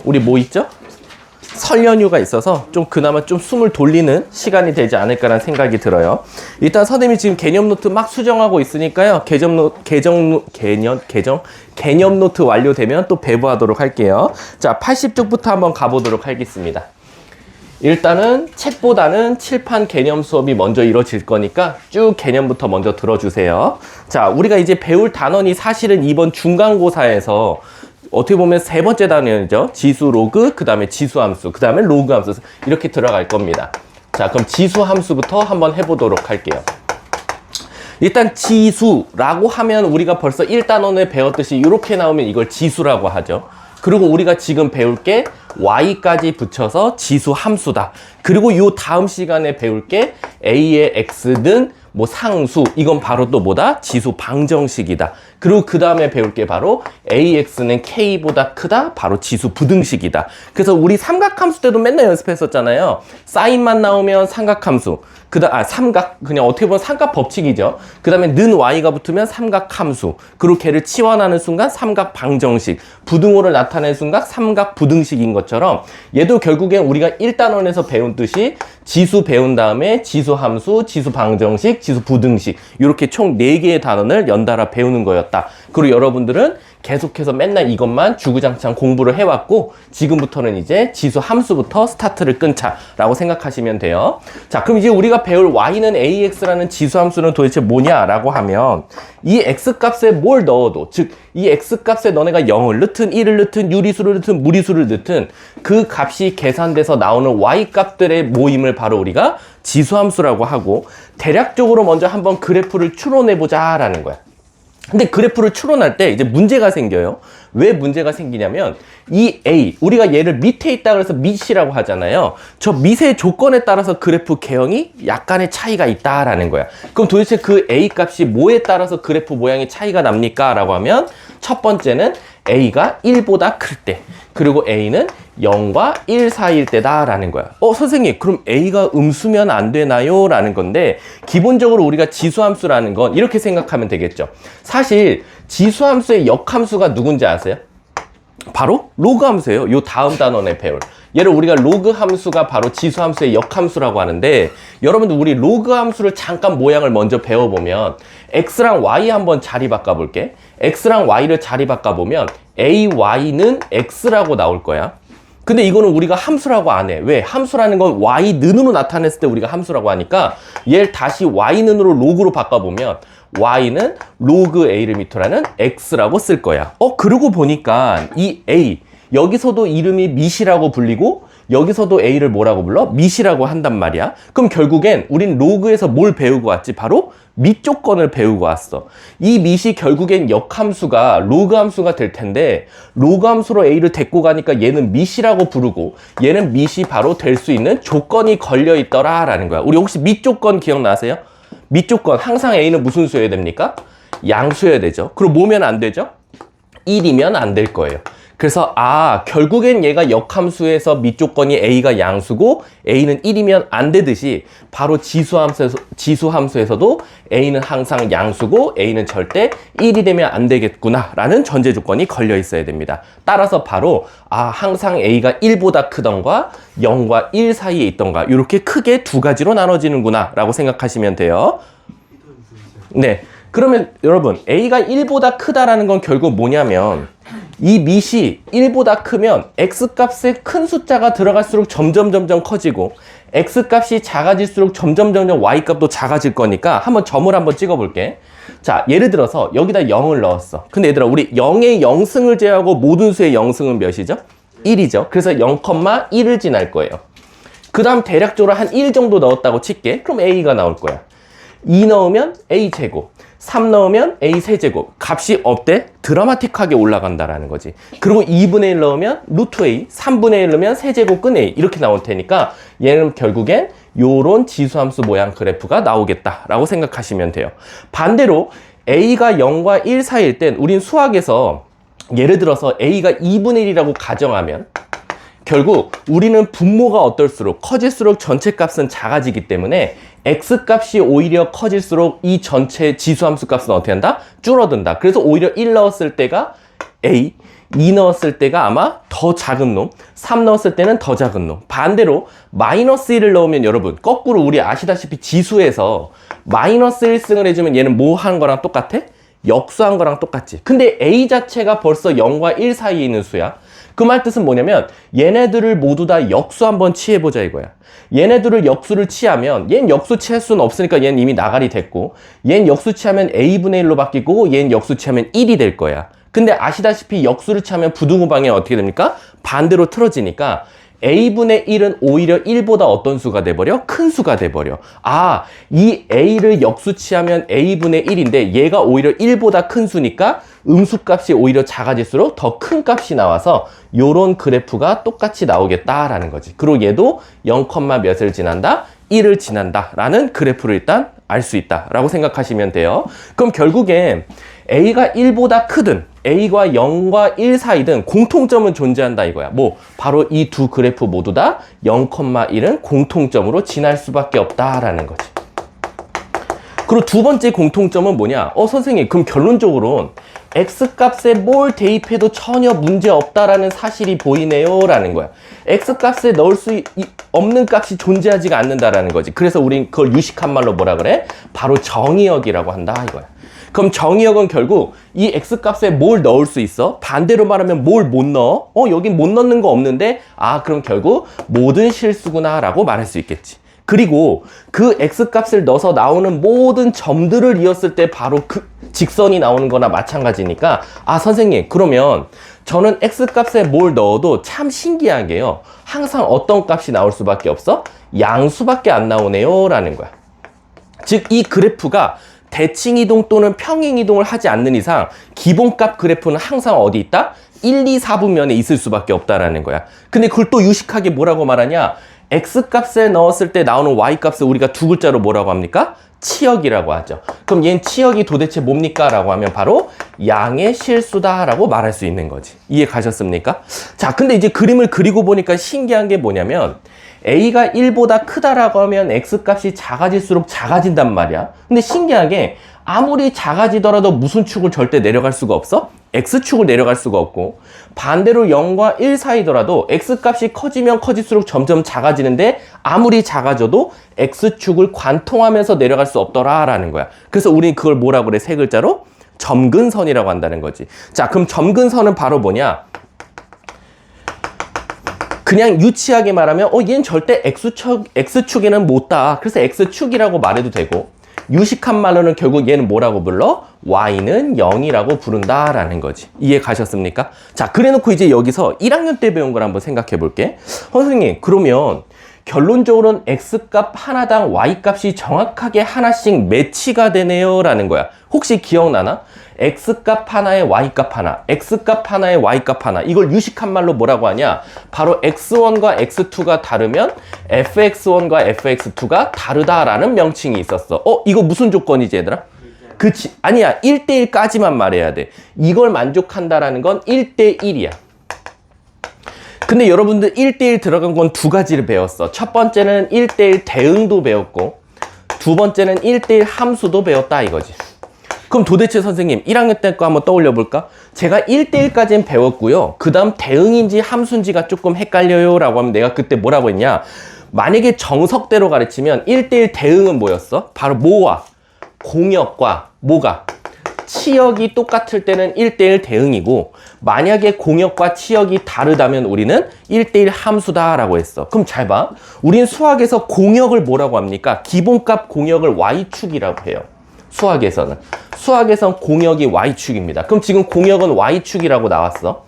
우리 뭐 있죠? 설 연휴가 있어서 좀 그나마 좀 숨을 돌리는 시간이 되지 않을까라는 생각이 들어요. 일단 선생님이 지금 개념 노트 막 수정하고 있으니까요. 개념 노트 완료되면 또 배부하도록 할게요. 자, 80쪽부터 한번 가보도록 하겠습니다. 일단은 책보다는 칠판 개념 수업이 먼저 이루어질 거니까 쭉 개념부터 먼저 들어주세요. 자, 우리가 이제 배울 단원이 사실은 이번 중간고사에서 어떻게 보면 세 번째 단원이죠. 지수 로그, 그 다음에 지수 함수, 그 다음에 로그 함수 이렇게 들어갈 겁니다. 자, 그럼 지수 함수부터 한번 해보도록 할게요. 일단 지수라고 하면 우리가 벌써 1단원에 배웠듯이 이렇게 나오면 이걸 지수라고 하죠. 그리고 우리가 지금 배울 게 y까지 붙여서 지수 함수다. 그리고 요 다음 시간에 배울 게 a의 x는 뭐 상수, 이건 바로 또 뭐다? 지수 방정식이다. 그리고 그 다음에 배울 게 바로 ax는 k보다 크다? 바로 지수 부등식이다. 그래서 우리 삼각함수 때도 맨날 연습했었잖아요. 사인만 나오면 삼각함수. 삼각, 그냥 어떻게 보면 삼각 법칙이죠. 그 다음에 는 y가 붙으면 삼각함수. 그리고 걔를 치환하는 순간 삼각 방정식. 부등호를 나타내는 순간 삼각 부등식인 것처럼 얘도 결국엔 우리가 1단원에서 배운 듯이 지수 배운 다음에 지수 함수, 지수 방정식, 지수 부등식 이렇게 총 4개의 단원을 연달아 배우는 거였다. 그리고 여러분들은 계속해서 맨날 이것만 주구장창 공부를 해왔고 지금부터는 이제 지수 함수부터 스타트를 끊자라고 생각하시면 돼요. 자, 그럼 이제 우리가 배울 y는 ax라는 지수 함수는 도대체 뭐냐라고 하면 이 x값에 뭘 넣어도, 즉 이 x값에 너네가 0을 넣든 1을 넣든 유리수를 넣든 무리수를 넣든 그 값이 계산돼서 나오는 y값들의 모임을 바로 우리가 지수 함수라고 하고, 대략적으로 먼저 한번 그래프를 추론해보자 라는 거야. 근데 그래프를 추론할 때 이제 문제가 생겨요. 왜 문제가 생기냐면 이 A, 우리가 얘를 밑에 있다 그래서 밑이라고 하잖아요. 저 밑의 조건에 따라서 그래프 개형이 약간의 차이가 있다라는 거야. 그럼 도대체 그 A 값이 뭐에 따라서 그래프 모양이 차이가 납니까? 라고 하면 첫 번째는 A가 1보다 클 때, 그리고 A는 0과 1 사이일 때다 라는 거야. 선생님, 그럼 A가 음수면 안 되나요? 라는 건데, 기본적으로 우리가 지수함수라는 건 이렇게 생각하면 되겠죠. 사실 지수함수의 역함수가 누군지 아세요? 바로 로그 함수예요. 요 다음 단원에 배울. 얘를 우리가 로그 함수가 바로 지수 함수의 역함수라고 하는데, 여러분들 우리 로그 함수를 잠깐 모양을 먼저 배워보면 x랑 y 한번 자리 바꿔볼게. x랑 y를 자리 바꿔보면 ay는 x라고 나올 거야. 근데 이거는 우리가 함수라고 안 해. 왜? 함수라는 건 y는으로 나타냈을 때 우리가 함수라고 하니까 얘를 다시 y는으로 로그로 바꿔보면 y는 로그 a를 밑으로는 x라고 쓸 거야. 그러고 보니까 이 a, 여기서도 이름이 밑이라고 불리고 여기서도 a를 뭐라고 불러? 밑이라고 한단 말이야. 그럼 결국엔 우린 로그에서 뭘 배우고 왔지? 바로 밑 조건을 배우고 왔어. 이 밑이 결국엔 역함수가 로그 함수가 될 텐데, 로그 함수로 a를 데리고 가니까 얘는 밑이라고 부르고 얘는 밑이 바로 될 수 있는 조건이 걸려 있더라 라는 거야. 우리 혹시 밑 조건 기억나세요? 밑 조건, 항상 a는 무슨 수여야 됩니까? 양수여야 되죠. 그럼 뭐면 안 되죠? 1이면 안 될 거예요. 그래서 결국엔 얘가 역함수에서 밑 조건이 a가 양수고 a는 1이면 안 되듯이, 바로 지수함수에서도 a는 항상 양수고 a는 절대 1이 되면 안 되겠구나 라는 전제 조건이 걸려 있어야 됩니다. 따라서 바로 항상 a가 1보다 크던가 0과 1 사이에 있던가 이렇게 크게 두 가지로 나눠지는구나 라고 생각하시면 돼요. 네, 그러면 여러분 a가 1보다 크다라는 건 결국 뭐냐면, 이 밑이 1보다 크면 x값에 큰 숫자가 들어갈수록 점점 커지고, x값이 작아질수록 점점 y값도 작아질 거니까 한번 점을 한번 찍어 볼게. 자, 예를 들어서 여기다 0을 넣었어. 근데 얘들아, 우리 0의 0승을 제외하고 모든 수의 0승은 몇이죠? 1이죠. 그래서 0,1을 지날 거예요. 그 다음 대략적으로 한 1 정도 넣었다고 칠게. 그럼 a가 나올 거야. 2 넣으면 a제곱, 3 넣으면 a 세제곱. 값이 어때? 드라마틱하게 올라간다라는 거지. 그리고 2분의 1 넣으면 루트 a, 3분의 1 넣으면 세제곱 근 a 이렇게 나올 테니까 얘는 결국엔 요런 지수함수 모양 그래프가 나오겠다라고 생각하시면 돼요. 반대로 a가 0과 1 사이일 땐 우린 수학에서 예를 들어서 a가 2분의 1이라고 가정하면 결국 우리는 분모가 어떨수록 커질수록 전체 값은 작아지기 때문에 x값이 오히려 커질수록 이 전체 지수함수 값은 어떻게 한다? 줄어든다. 그래서 오히려 1 넣었을 때가 a, 2 넣었을 때가 아마 더 작은 놈, 3 넣었을 때는 더 작은 놈. 반대로 마이너스 1을 넣으면 여러분 거꾸로 우리 아시다시피 지수에서 마이너스 1승을 해주면 얘는 뭐 한 거랑 똑같아? 역수한 거랑 똑같지. 근데 A 자체가 벌써 0과 1 사이에 있는 수야. 그 말 뜻은 뭐냐면 얘네들을 모두 다 역수 한번 취해보자 이거야. 얘네들을 역수를 취하면 얘는 역수 취할 수는 없으니까 얘는 이미 나가리 됐고, 얘는 역수 취하면 A분의 1로 바뀌고 얘는 역수 취하면 1이 될 거야. 근데 아시다시피 역수를 취하면 부등호방이 어떻게 됩니까? 반대로 틀어지니까 A분의 1은 오히려 1보다 어떤 수가 돼버려? 큰 수가 돼버려. 아, 이 A를 역수 취하면 A분의 1인데 얘가 오히려 1보다 큰 수니까 음수값이 오히려 작아질수록 더 큰 값이 나와서 요런 그래프가 똑같이 나오겠다라는 거지. 그리고 얘도 0, 몇을 지난다? 1을 지난다 라는 그래프를 일단 알 수 있다 라고 생각하시면 돼요. 그럼 결국엔 A가 1보다 크든 A가 0과 1 사이든 공통점은 존재한다 이거야. 뭐 바로 이 두 그래프 모두 다 0, 1은 공통점으로 지날 수밖에 없다라는 거지. 그리고 두 번째 공통점은 뭐냐? 선생님 그럼 결론적으로 X값에 뭘 대입해도 전혀 문제 없다라는 사실이 보이네요 라는 거야. X값에 넣을 수 없는 값이 존재하지가 않는다라는 거지. 그래서 우린 그걸 유식한 말로 뭐라 그래? 바로 정의역이라고 한다 이거야. 그럼 정의역은 결국 이 X값에 뭘 넣을 수 있어? 반대로 말하면 뭘 못 넣어? 여긴 못 넣는 거 없는데 그럼 결국 모든 실수구나 라고 말할 수 있겠지. 그리고 그 X값을 넣어서 나오는 모든 점들을 이었을 때 바로 그 직선이 나오는 거나 마찬가지니까 선생님 그러면 저는 X값에 뭘 넣어도 참 신기한 게요. 항상 어떤 값이 나올 수밖에 없어? 양수밖에 안 나오네요 라는 거야. 즉 이 그래프가 대칭이동 또는 평행이동을 하지 않는 이상 기본값 그래프는 항상 어디 있다? 1, 2, 4분면에 있을 수밖에 없다라는 거야. 근데 그걸 또 유식하게 뭐라고 말하냐? X값에 넣었을 때 나오는 Y값을 우리가 두 글자로 뭐라고 합니까? 치역이라고 하죠. 그럼 얘는 치역이 도대체 뭡니까? 라고 하면 바로 양의 실수다 라고 말할 수 있는 거지. 이해 가셨습니까? 자, 근데 이제 그림을 그리고 보니까 신기한 게 뭐냐면 A가 1보다 크다라고 하면 X값이 작아질수록 작아진단 말이야. 근데 신기하게 아무리 작아지더라도 무슨 축을 절대 내려갈 수가 없어? X축을 내려갈 수가 없고, 반대로 0과 1 사이더라도 X값이 커지면 커질수록 점점 작아지는데 아무리 작아져도 X축을 관통하면서 내려갈 수 없더라라는 거야. 그래서 우린 그걸 뭐라고 그래? 세 글자로? 점근선이라고 한다는 거지. 자, 그럼 점근선은 바로 뭐냐? 그냥 유치하게 말하면 얘는 절대 X축에는 못 닿아. 그래서 X축이라고 말해도 되고, 유식한 말로는 결국 얘는 뭐라고 불러? Y는 0이라고 부른다라는 거지. 이해 가셨습니까? 자, 그래놓고 이제 여기서 1학년 때 배운 걸 한번 생각해 볼게. 선생님, 그러면 결론적으로는 X값 하나당 Y값이 정확하게 하나씩 매치가 되네요 라는 거야. 혹시 기억나나? X값 하나에 Y값 하나, X값 하나에 Y값 하나. 이걸 유식한 말로 뭐라고 하냐? 바로 X1과 X2가 다르면 fx1과 fx2가 다르다라는 명칭이 있었어. 이거 무슨 조건이지 얘들아? 그치? 아니야. 1대1까지만 말해야 돼. 이걸 만족한다라는 건 1대1이야. 근데 여러분들 1대1 들어간 건 두 가지를 배웠어. 첫 번째는 1대1 대응도 배웠고, 두 번째는 1대1 함수도 배웠다 이거지. 그럼 도대체 선생님 1학년 때 거 한번 떠올려 볼까? 제가 1대1까지는 배웠고요. 그 다음 대응인지 함수인지가 조금 헷갈려요 라고 하면 내가 그때 뭐라고 했냐? 만약에 정석대로 가르치면 1대1 대응은 뭐였어? 바로 뭐와 공역과 뭐가? 치역이 똑같을 때는 1대1 대응이고, 만약에 공역과 치역이 다르다면 우리는 1대1 함수다라고 했어. 그럼 잘 봐. 우린 수학에서 공역을 뭐라고 합니까? 기본값 공역을 Y축이라고 해요. 수학에서는 공역이 Y축입니다. 그럼 지금 공역은 Y축이라고 나왔어.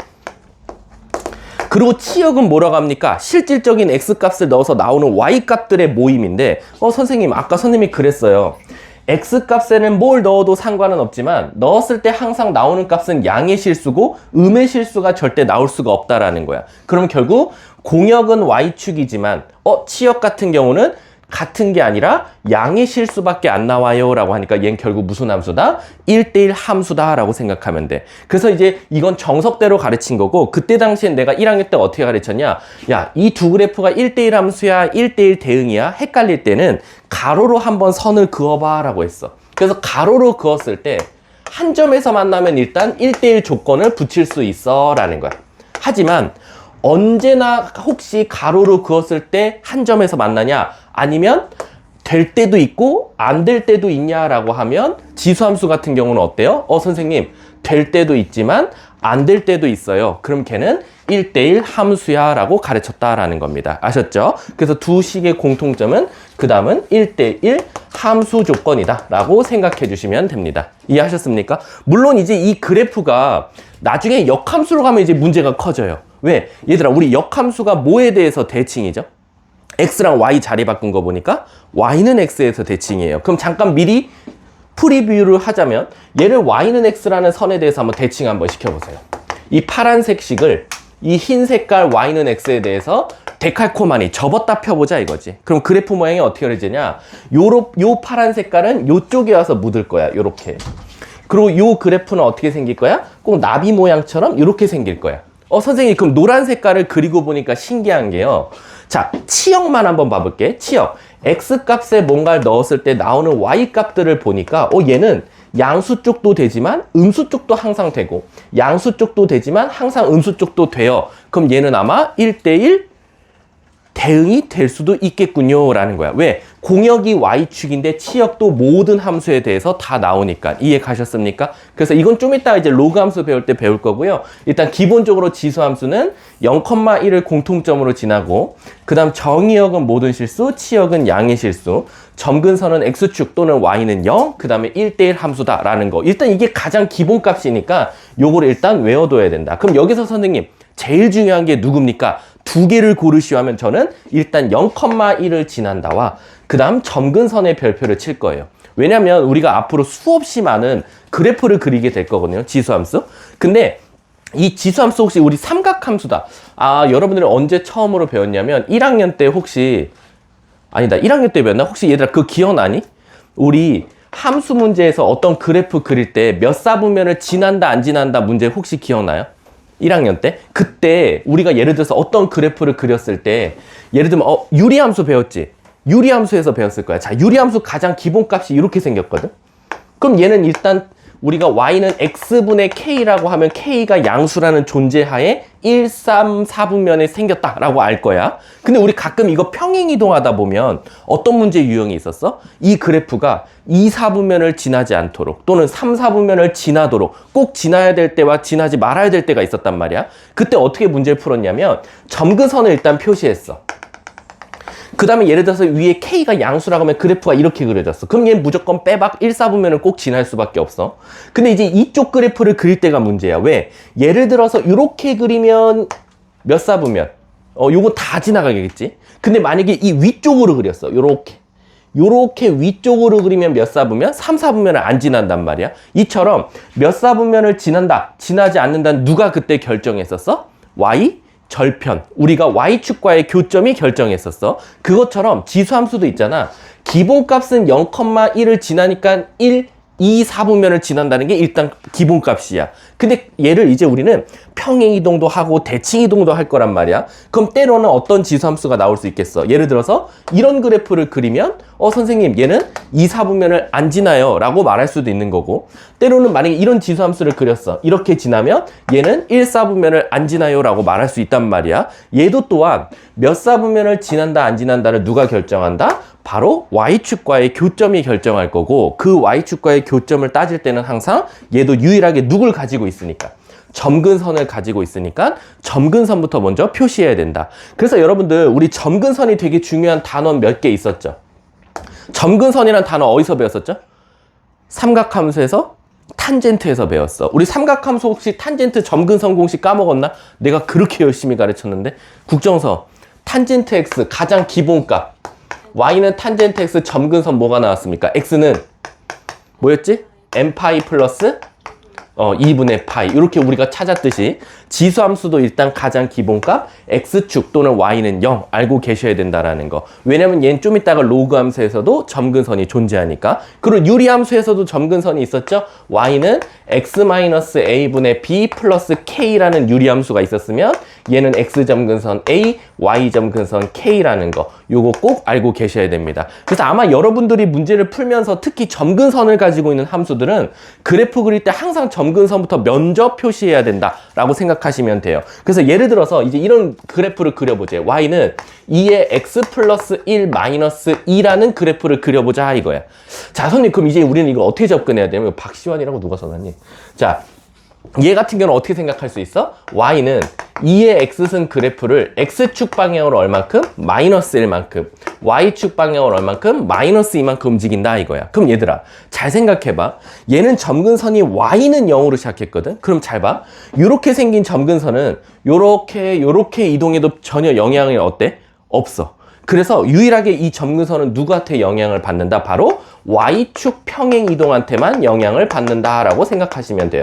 그리고 치역은 뭐라고 합니까? 실질적인 X값을 넣어서 나오는 Y값들의 모임인데, 선생님 아까 선생님이 그랬어요. X값에는 뭘 넣어도 상관은 없지만 넣었을 때 항상 나오는 값은 양의 실수고 음의 실수가 절대 나올 수가 없다라는 거야. 그럼 결국 공역은 Y축이지만 치역 같은 경우는 같은 게 아니라 양의 실수밖에 안 나와요 라고 하니까 얘는 결국 무슨 함수다? 1대1 함수다 라고 생각하면 돼. 그래서 이제 이건 정석대로 가르친 거고, 그때 당시엔 내가 1학년 때 어떻게 가르쳤냐? 야, 이 두 그래프가 1대1 함수야 1대1 대응이야? 헷갈릴 때는 가로로 한번 선을 그어봐 라고 했어. 그래서 가로로 그었을 때 한 점에서 만나면 일단 1대1 조건을 붙일 수 있어 라는 거야. 하지만 언제나 혹시 가로로 그었을 때 한 점에서 만나냐, 아니면 될 때도 있고 안 될 때도 있냐라고 하면 지수함수 같은 경우는 어때요? 선생님, 될 때도 있지만 안 될 때도 있어요. 그럼 걔는 1대1 함수야 라고 가르쳤다라는 겁니다. 아셨죠? 그래서 두 식의 공통점은 그 다음은 1대1 함수 조건이다 라고 생각해 주시면 됩니다. 이해하셨습니까? 물론 이제 이 그래프가 나중에 역함수로 가면 이제 문제가 커져요. 왜? 얘들아, 우리 역함수가 뭐에 대해서 대칭이죠? x랑 y 자리 바꾼 거 보니까 y는 x에서 대칭이에요. 그럼 잠깐 미리 프리뷰를 하자면 얘를 y는 x라는 선에 대해서 한번 대칭 한번 시켜보세요. 이 파란색 식을 이 흰 색깔 y는 x에 대해서 데칼코마니 접었다 펴보자 이거지. 그럼 그래프 모양이 어떻게 그려지냐, 요 파란 색깔은 요쪽에 와서 묻을 거야. 요렇게. 그리고 요 그래프는 어떻게 생길 거야? 꼭 나비 모양처럼 이렇게 생길 거야. 선생님, 그럼 노란 색깔을 그리고 보니까 신기한 게요. 자, 치역만 한번 봐볼게. 치역. x값에 뭔가를 넣었을 때 나오는 y값들을 보니까 얘는 양수 쪽도 되지만 음수 쪽도 항상 되고, 양수 쪽도 되지만 항상 음수 쪽도 돼요. 그럼 얘는 아마 1대1 대응이 될 수도 있겠군요 라는 거야. 왜? 공역이 y축인데 치역도 모든 함수에 대해서 다 나오니까. 이해 가셨습니까? 그래서 이건 좀 이따 이제 로그 함수 배울 때 배울 거고요. 일단 기본적으로 지수 함수는 0,1을 공통점으로 지나고, 그 다음 정의역은 모든 실수, 치역은 양의 실수, 점근선은 x축 또는 y는 0, 그 다음에 1대1 함수다 라는 거. 일단 이게 가장 기본값이니까 요거를 일단 외워둬야 된다. 그럼 여기서 선생님, 제일 중요한 게 누굽니까? 두 개를 고르시오 하면 저는 일단 0,1을 지난다와 그 다음 점근선의 별표를 칠 거예요. 왜냐면 우리가 앞으로 수없이 많은 그래프를 그리게 될 거거든요. 지수함수. 근데 이 지수함수 혹시 우리 삼각함수다. 여러분들은 언제 처음으로 배웠냐면 1학년 때 혹시, 아니다, 1학년 때 배웠나? 혹시 얘들아 그거 기억나니? 우리 함수 문제에서 어떤 그래프 그릴 때 몇 사분면을 지난다 안 지난다 문제 혹시 기억나요? 1학년 때? 그때 우리가 예를 들어서 어떤 그래프를 그렸을 때, 예를 들면 유리함수 배웠지? 유리함수에서 배웠을 거야. 자, 유리함수 가장 기본값이 이렇게 생겼거든? 그럼 얘는 일단 우리가 y는 x분의 k라고 하면 k가 양수라는 존재하에 1, 3, 4분면에 생겼다라고 알 거야. 근데 우리 가끔 이거 평행이동하다 보면 어떤 문제 유형이 있었어? 이 그래프가 2, 4분면을 지나지 않도록 또는 3, 4분면을 지나도록 꼭 지나야 될 때와 지나지 말아야 될 때가 있었단 말이야. 그때 어떻게 문제를 풀었냐면 점근선을 일단 표시했어. 그 다음에 예를 들어서 위에 K가 양수라고 하면 그래프가 이렇게 그려졌어. 그럼 얘는 무조건 빼박 1, 4분면은 꼭 지날 수밖에 없어. 근데 이제 이쪽 그래프를 그릴 때가 문제야. 왜? 예를 들어서 이렇게 그리면 몇 사분면? 요거 다 지나가겠지? 근데 만약에 이 위쪽으로 그렸어. 요렇게 위쪽으로 그리면 몇 사분면? 3, 4분면을 안 지난단 말이야. 이처럼 몇 사분면을 지난다, 지나지 않는다는 누가 그때 결정했었어? Y? 절편. 우리가 y축과의 교점이 결정했었어. 그것처럼 지수함수도 있잖아. 기본값은 0,1을 지나니까 1, 2, 4분면을 지난다는 게 일단 기본값이야. 근데 얘를 이제 우리는 평행이동도 하고 대칭이동도 할 거란 말이야. 그럼 때로는 어떤 지수함수가 나올 수 있겠어? 예를 들어서 이런 그래프를 그리면 선생님 얘는 2, 4분면을 안 지나요 라고 말할 수도 있는 거고, 때로는 만약에 이런 지수함수를 그렸어. 이렇게 지나면 얘는 1, 4분면을 안 지나요 라고 말할 수 있단 말이야. 얘도 또한 몇 4분면을 지난다 안 지난다를 누가 결정한다? 바로 y축과의 교점이 결정할 거고, 그 y축과의 교점을 따질 때는 항상 얘도 유일하게 누굴 가지고 있으니까, 점근선을 가지고 있으니까 점근선부터 먼저 표시해야 된다. 그래서 여러분들 우리 점근선이 되게 중요한 단어 몇 개 있었죠. 점근선이란 단어 어디서 배웠었죠? 삼각함수에서, 탄젠트에서 배웠어. 우리 삼각함수 혹시 탄젠트 점근선 공식 까먹었나? 내가 그렇게 열심히 가르쳤는데. 국정서 탄젠트 x 가장 기본값, y는 탄젠트 x 점근선 뭐가 나왔습니까? x는 뭐였지? n파이 플러스 2분의 파이 이렇게 우리가 찾았듯이 지수함수도 일단 가장 기본값 x축 또는 y는 0 알고 계셔야 된다라는 거. 왜냐면 얘는 좀 이따가 로그 함수에서도 점근선이 존재하니까. 그리고 유리함수에서도 점근선이 있었죠. y는 x-a분의 b 플러스 k라는 유리함수가 있었으면 얘는 x점근선 a, y점근선 k라는 거. 요거 꼭 알고 계셔야 됩니다. 그래서 아마 여러분들이 문제를 풀면서 특히 점근선을 가지고 있는 함수들은 그래프 그릴 때 항상 점근선부터 면접 표시해야 된다라고 생각하시면 돼요. 그래서 예를 들어서 이제 이런 그래프를 그려보죠. y는 2의 x 플러스 1 마이너스 2라는 그래프를 그려보자 이거야. 자, 선생님 그럼 이제 우리는 이걸 어떻게 접근해야 되냐면 박시환이라고 누가 써놨니? 자, 얘 같은 경우는 어떻게 생각할 수 있어? y는 2의 x승 그래프를 x축 방향으로 얼만큼? 마이너스 1만큼. y축 방향으로 얼만큼? 마이너스 2만큼 움직인다 이거야. 그럼 얘들아 잘 생각해봐. 얘는 점근선이 y는 0으로 시작했거든. 그럼 잘 봐. 요렇게 생긴 점근선은 요렇게 이동해도 전혀 영향이 어때? 없어. 그래서 유일하게 이 점근선은 누구한테 영향을 받는다? 바로 y축 평행 이동한테만 영향을 받는다라고 생각하시면 돼요.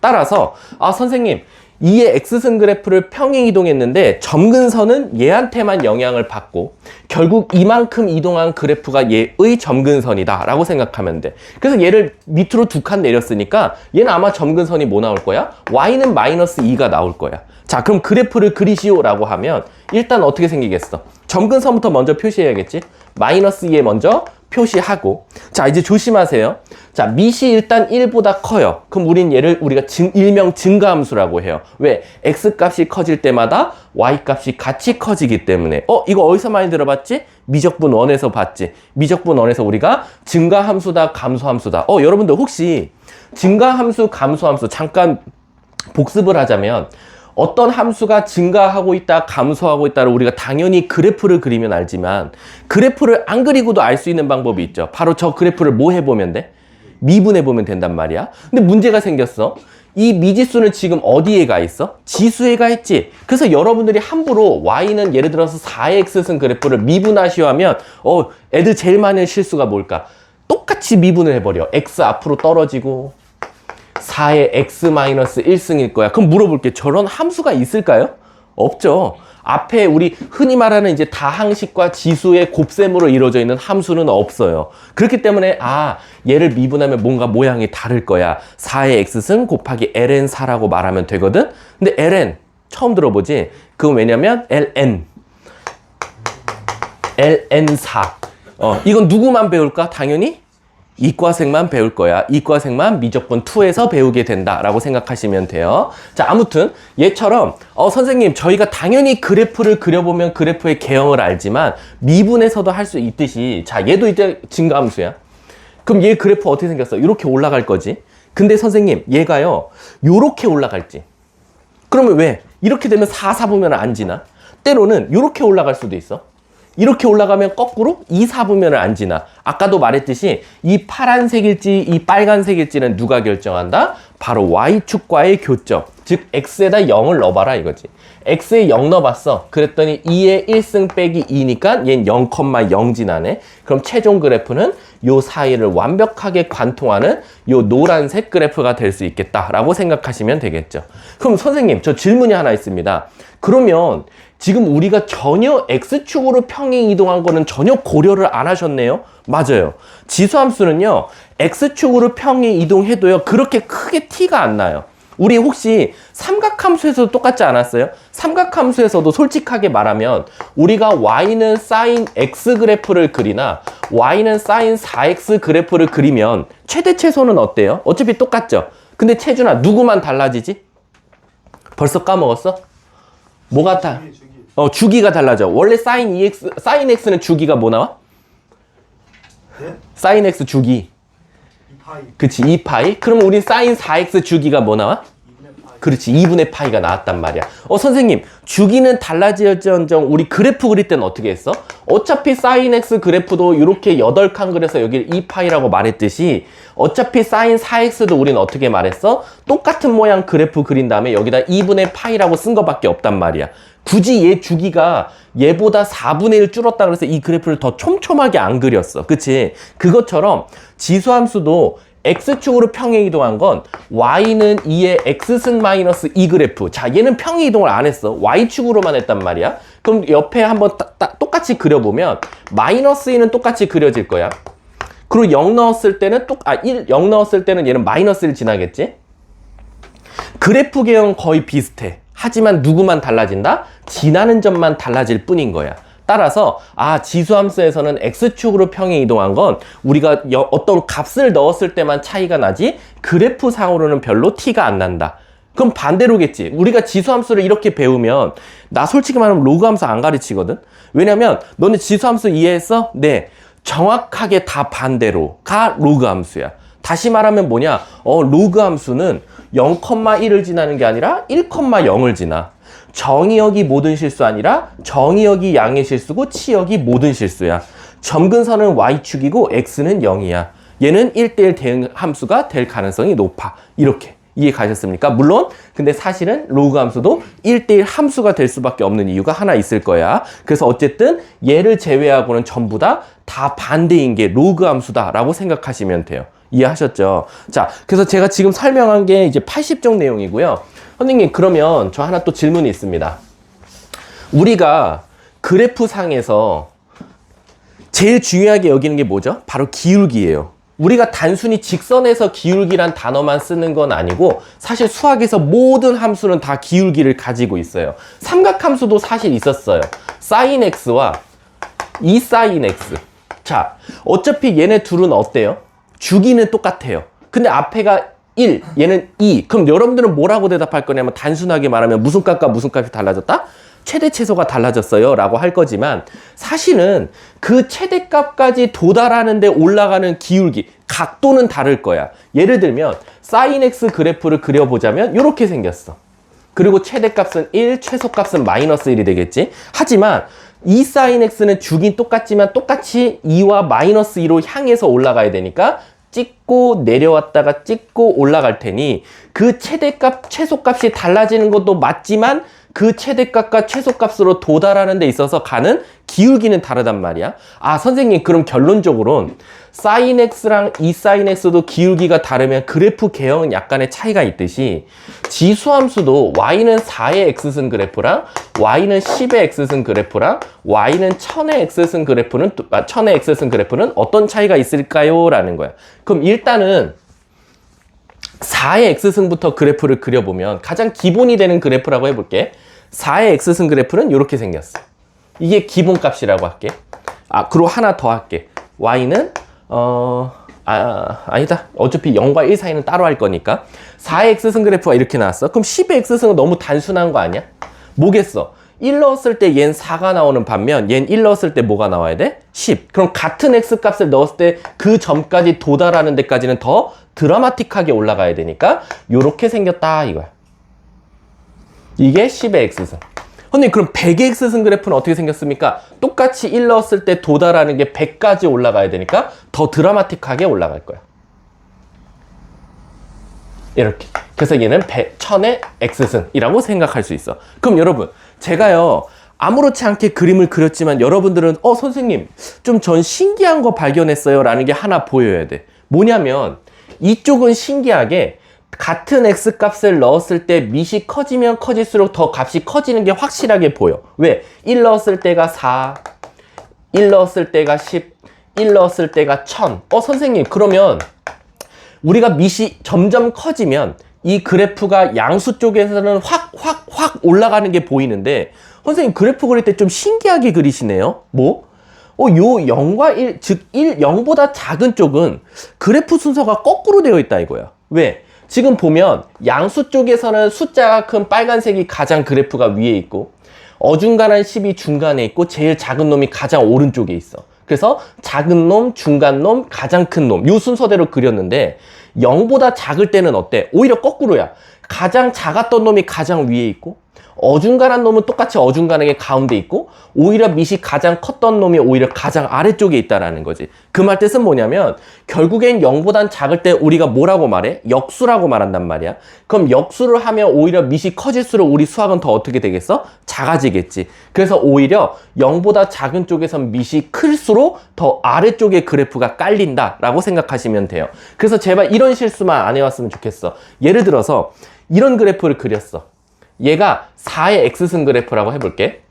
따라서 선생님 2의 x승 그래프를 평행 이동했는데 점근선은 얘한테만 영향을 받고 결국 이만큼 이동한 그래프가 얘의 점근선이다 라고 생각하면 돼. 그래서 얘를 밑으로 두 칸 내렸으니까 얘는 아마 점근선이 뭐 나올 거야? y는 마이너스 2가 나올 거야. 자, 그럼 그래프를 그리시오 라고 하면 일단 어떻게 생기겠어? 점근선부터 먼저 표시해야겠지? 마이너스 2에 먼저 표시하고. 자, 이제 조심하세요. 자, 밑이 일단 1보다 커요. 그럼 우리가 일명 증가함수라고 해요. 왜? x 값이 커질 때마다 y 값이 같이 커지기 때문에. 이거 어디서 많이 들어봤지? 미적분 1에서 봤지? 미적분 1에서 우리가 증가함수다, 감소함수다. 여러분들 혹시 증가함수, 감소함수 잠깐 복습을 하자면 어떤 함수가 증가하고 있다, 감소하고 있다를 우리가 당연히 그래프를 그리면 알지만 그래프를 안 그리고도 알 수 있는 방법이 있죠. 바로 저 그래프를 뭐 해보면 돼? 미분해보면 된단 말이야. 근데 문제가 생겼어. 이 미지수는 지금 어디에 가 있어? 지수에 가 있지. 그래서 여러분들이 함부로 y는 예를 들어서 4x승 그래프를 미분하시오 하면 애들 제일 많이 하는 실수가 뭘까? 똑같이 미분을 해버려. x 앞으로 떨어지고 4의 x-1승일 거야. 그럼 물어볼게. 저런 함수가 있을까요? 없죠. 앞에 우리 흔히 말하는 이제 다항식과 지수의 곱셈으로 이루어져 있는 함수는 없어요. 그렇기 때문에 얘를 미분하면 뭔가 모양이 다를 거야. 4의 x승 곱하기 ln4라고 말하면 되거든. 근데 ln 처음 들어보지? 그건 왜냐면 ln4 이건 누구만 배울까? 당연히 이과생만 배울 거야. 이과생만 미적분 2에서 배우게 된다라고 생각하시면 돼요. 자, 아무튼 얘처럼 선생님 저희가 당연히 그래프를 그려보면 그래프의 개형을 알지만 미분에서도 할 수 있듯이 자, 얘도 이제 증가함수야. 그럼 얘 그래프 어떻게 생겼어? 이렇게 올라갈 거지. 근데 선생님 얘가요 요렇게 올라갈지. 그러면 왜? 이렇게 되면 4 보면 안 지나? 때로는 이렇게 올라갈 수도 있어. 이렇게 올라가면 거꾸로 2, 4분면을 안 지나. 아까도 말했듯이 이 파란색일지 이 빨간색일지는 누가 결정한다? 바로 y축과의 교점. 즉 x에다 0을 넣어봐라 이거지. x에 0 넣어봤어. 그랬더니 2의 1승 빼기 2니까 얘는 0,0 지나네. 그럼 최종 그래프는 요 사이를 완벽하게 관통하는 요 노란색 그래프가 될 수 있겠다라고 생각하시면 되겠죠. 그럼 선생님 저 질문이 하나 있습니다. 그러면 지금 우리가 전혀 x축으로 평행 이동한 거는 전혀 고려를 안 하셨네요. 맞아요. 지수함수는요 x축으로 평행 이동해도요 그렇게 크게 티가 안 나요. 우리 혹시 삼각함수에서도 똑같지 않았어요? 삼각함수에서도 솔직하게 말하면 우리가 y는 sin x 그래프를 그리나 y는 sin 4x 그래프를 그리면 최대 최소는 어때요? 어차피 똑같죠? 근데 채준아 누구만 달라지지? 벌써 까먹었어? 뭐가 주기가 달라져. 원래 sin x는 주기가 뭐 나와? 네? sin x 주기. 2파이. 그치, 2파이. 그럼 우리 sin 4x 주기가 뭐 나와? 2분의 파이. 그렇지, 2분의 파이가 나왔단 말이야. 선생님, 주기는 달라질지언정 우리 그래프 그릴 때는 어떻게 했어? 어차피 sin x 그래프도 이렇게 8칸 그려서 여기를 2파이라고 말했듯이 어차피 sin 4x도 우리는 어떻게 말했어? 똑같은 모양 그래프 그린 다음에 여기다 2분의 파이라고 쓴 거밖에 없단 말이야. 굳이 얘 주기가 얘보다 4분의 1 줄었다 그래서 이 그래프를 더 촘촘하게 안 그렸어. 그치? 그것처럼 지수함수도 x축으로 평행 이동한 건 y는 2의 x승 마이너스 2 그래프. 자, 얘는 평행 이동을 안 했어. y축으로만 했단 말이야. 그럼 옆에 한번 똑같이 그려보면 마이너스 2는 똑같이 그려질 거야. 그리고 0 넣었을 때는 0 넣었을 때는 얘는 마이너스 1 지나겠지? 그래프 개형은 거의 비슷해. 하지만 누구만 달라진다? 지나는 점만 달라질 뿐인 거야. 따라서 지수함수에서는 x축으로 평행 이동한 건 우리가 어떤 값을 넣었을 때만 차이가 나지 그래프상으로는 별로 티가 안 난다. 그럼 반대로겠지. 우리가 지수함수를 이렇게 배우면 나 솔직히 말하면 로그함수 안 가르치거든. 왜냐면 너네 지수함수 이해했어? 네. 정확하게 다 반대로가 로그함수야. 다시 말하면 뭐냐? 로그함수는 0,1을 지나는 게 아니라 1,0을 지나. 정의역이 모든 실수 아니라 정의역이 양의 실수고 치역이 모든 실수야. 점근선은 y축이고 x는 0이야. 얘는 1대1 대응 함수가 될 가능성이 높아. 이렇게 이해 가셨습니까? 물론 근데 사실은 로그 함수도 1대1 함수가 될 수밖에 없는 이유가 하나 있을 거야. 그래서 어쨌든 얘를 제외하고는 전부 다 반대인 게 로그 함수다라고 생각하시면 돼요. 이해하셨죠? 자, 그래서 제가 지금 설명한 게 이제 80쪽 내용이고요. 선생님, 그러면 저 하나 또 질문이 있습니다. 우리가 그래프 상에서 제일 중요하게 여기는 게 뭐죠? 바로 기울기예요. 우리가 단순히 직선에서 기울기란 단어만 쓰는 건 아니고 사실 수학에서 모든 함수는 다 기울기를 가지고 있어요. 삼각함수도 사실 있었어요. sin x와 2sin x. 자, 어차피 얘네 둘은 어때요? 주기는 똑같아요. 근데 앞에가 1, 얘는 2. 그럼 여러분들은 뭐라고 대답할 거냐면 단순하게 말하면 무슨 값과 무슨 값이 달라졌다? 최대 최소가 달라졌어요 라고 할 거지만 사실은 그 최대값까지 도달하는데 올라가는 기울기, 각도는 다를 거야. 예를 들면 sin x 그래프를 그려보자면 이렇게 생겼어. 그리고 최대값은 1, 최소값은 마이너스 1이 되겠지. 하지만 2sin x는 주긴 똑같지만 똑같이 2와 마이너스 2로 향해서 올라가야 되니까 찍고 내려왔다가 찍고 올라갈 테니 그 최대값, 최소값이 달라지는 것도 맞지만 그 최대값과 최소값으로 도달하는 데 있어서 가는 기울기는 다르단 말이야. 선생님, 그럼 결론적으로는 sin x랑 2sin x도 기울기가 다르면 그래프 개형은 약간의 차이가 있듯이 지수함수도 y는 4의 x승 그래프랑 y는 10의 x승 그래프랑 y는 1000의 x승 그래프는 1000의 x승 그래프는 어떤 차이가 있을까요? 라는 거야. 그럼 일단은 4의 x승부터 그래프를 그려보면 가장 기본이 되는 그래프라고 해볼게. 4의 x승 그래프는 이렇게 생겼어. 이게 기본값이라고 할게. 그리고 하나 더 할게. y는 아니다. 어차피 0과 1 사이는 따로 할 거니까 4의 x승 그래프가 이렇게 나왔어. 그럼 10의 x승은 너무 단순한 거 아니야? 뭐겠어? 1 넣었을 때 얜 4가 나오는 반면 얜 1 넣었을 때 뭐가 나와야 돼? 10. 그럼 같은 x값을 넣었을 때 그 점까지 도달하는 데까지는 더 드라마틱하게 올라가야 되니까 요렇게 생겼다 이거야. 이게 10의 x승. 선생님, 그럼 100의 x승 그래프는 어떻게 생겼습니까? 똑같이 1 넣었을 때 도달하는 게 100까지 올라가야 되니까 더 드라마틱하게 올라갈 거야. 이렇게. 그래서 얘는 1000의 x승이라고 생각할 수 있어. 그럼 여러분, 제가요 아무렇지 않게 그림을 그렸지만 여러분들은 선생님 좀 전 신기한 거 발견했어요 라는 게 하나 보여야 돼. 뭐냐면 이쪽은 신기하게 같은 x값을 넣었을 때 밑이 커지면 커질수록 더 값이 커지는 게 확실하게 보여. 왜? 1 넣었을 때가 4, 1 넣었을 때가 10, 1 넣었을 때가 1000. 선생님, 그러면 우리가 밑이 점점 커지면 이 그래프가 양수 쪽에서는 확 올라가는 게 보이는데 선생님, 그래프 그릴 때 좀 신기하게 그리시네요. 뭐? 요 0과 1, 즉 0보다 작은 쪽은 그래프 순서가 거꾸로 되어 있다 이거야. 왜? 지금 보면 양수 쪽에서는 숫자가 큰 빨간색이 가장 그래프가 위에 있고 어중간한 10이 중간에 있고 제일 작은 놈이 가장 오른쪽에 있어. 그래서 작은 놈, 중간 놈, 가장 큰 놈, 요 순서대로 그렸는데 0보다 작을 때는 어때? 오히려 거꾸로야. 가장 작았던 놈이 가장 위에 있고 어중간한 놈은 똑같이 어중간하게 가운데 있고 오히려 밑이 가장 컸던 놈이 오히려 가장 아래쪽에 있다라는 거지. 그 말 뜻은 뭐냐면 결국엔 0보단 작을 때 우리가 뭐라고 말해? 역수라고 말한단 말이야. 그럼 역수를 하면 오히려 밑이 커질수록 우리 수학은 더 어떻게 되겠어? 작아지겠지. 그래서 오히려 0보다 작은 쪽에선 밑이 클수록 더 아래쪽에 그래프가 깔린다라고 생각하시면 돼요. 그래서 제발 이런 실수만 안 해왔으면 좋겠어. 예를 들어서 이런 그래프를 그렸어. 얘가 4의 x승 그래프라고 해볼게.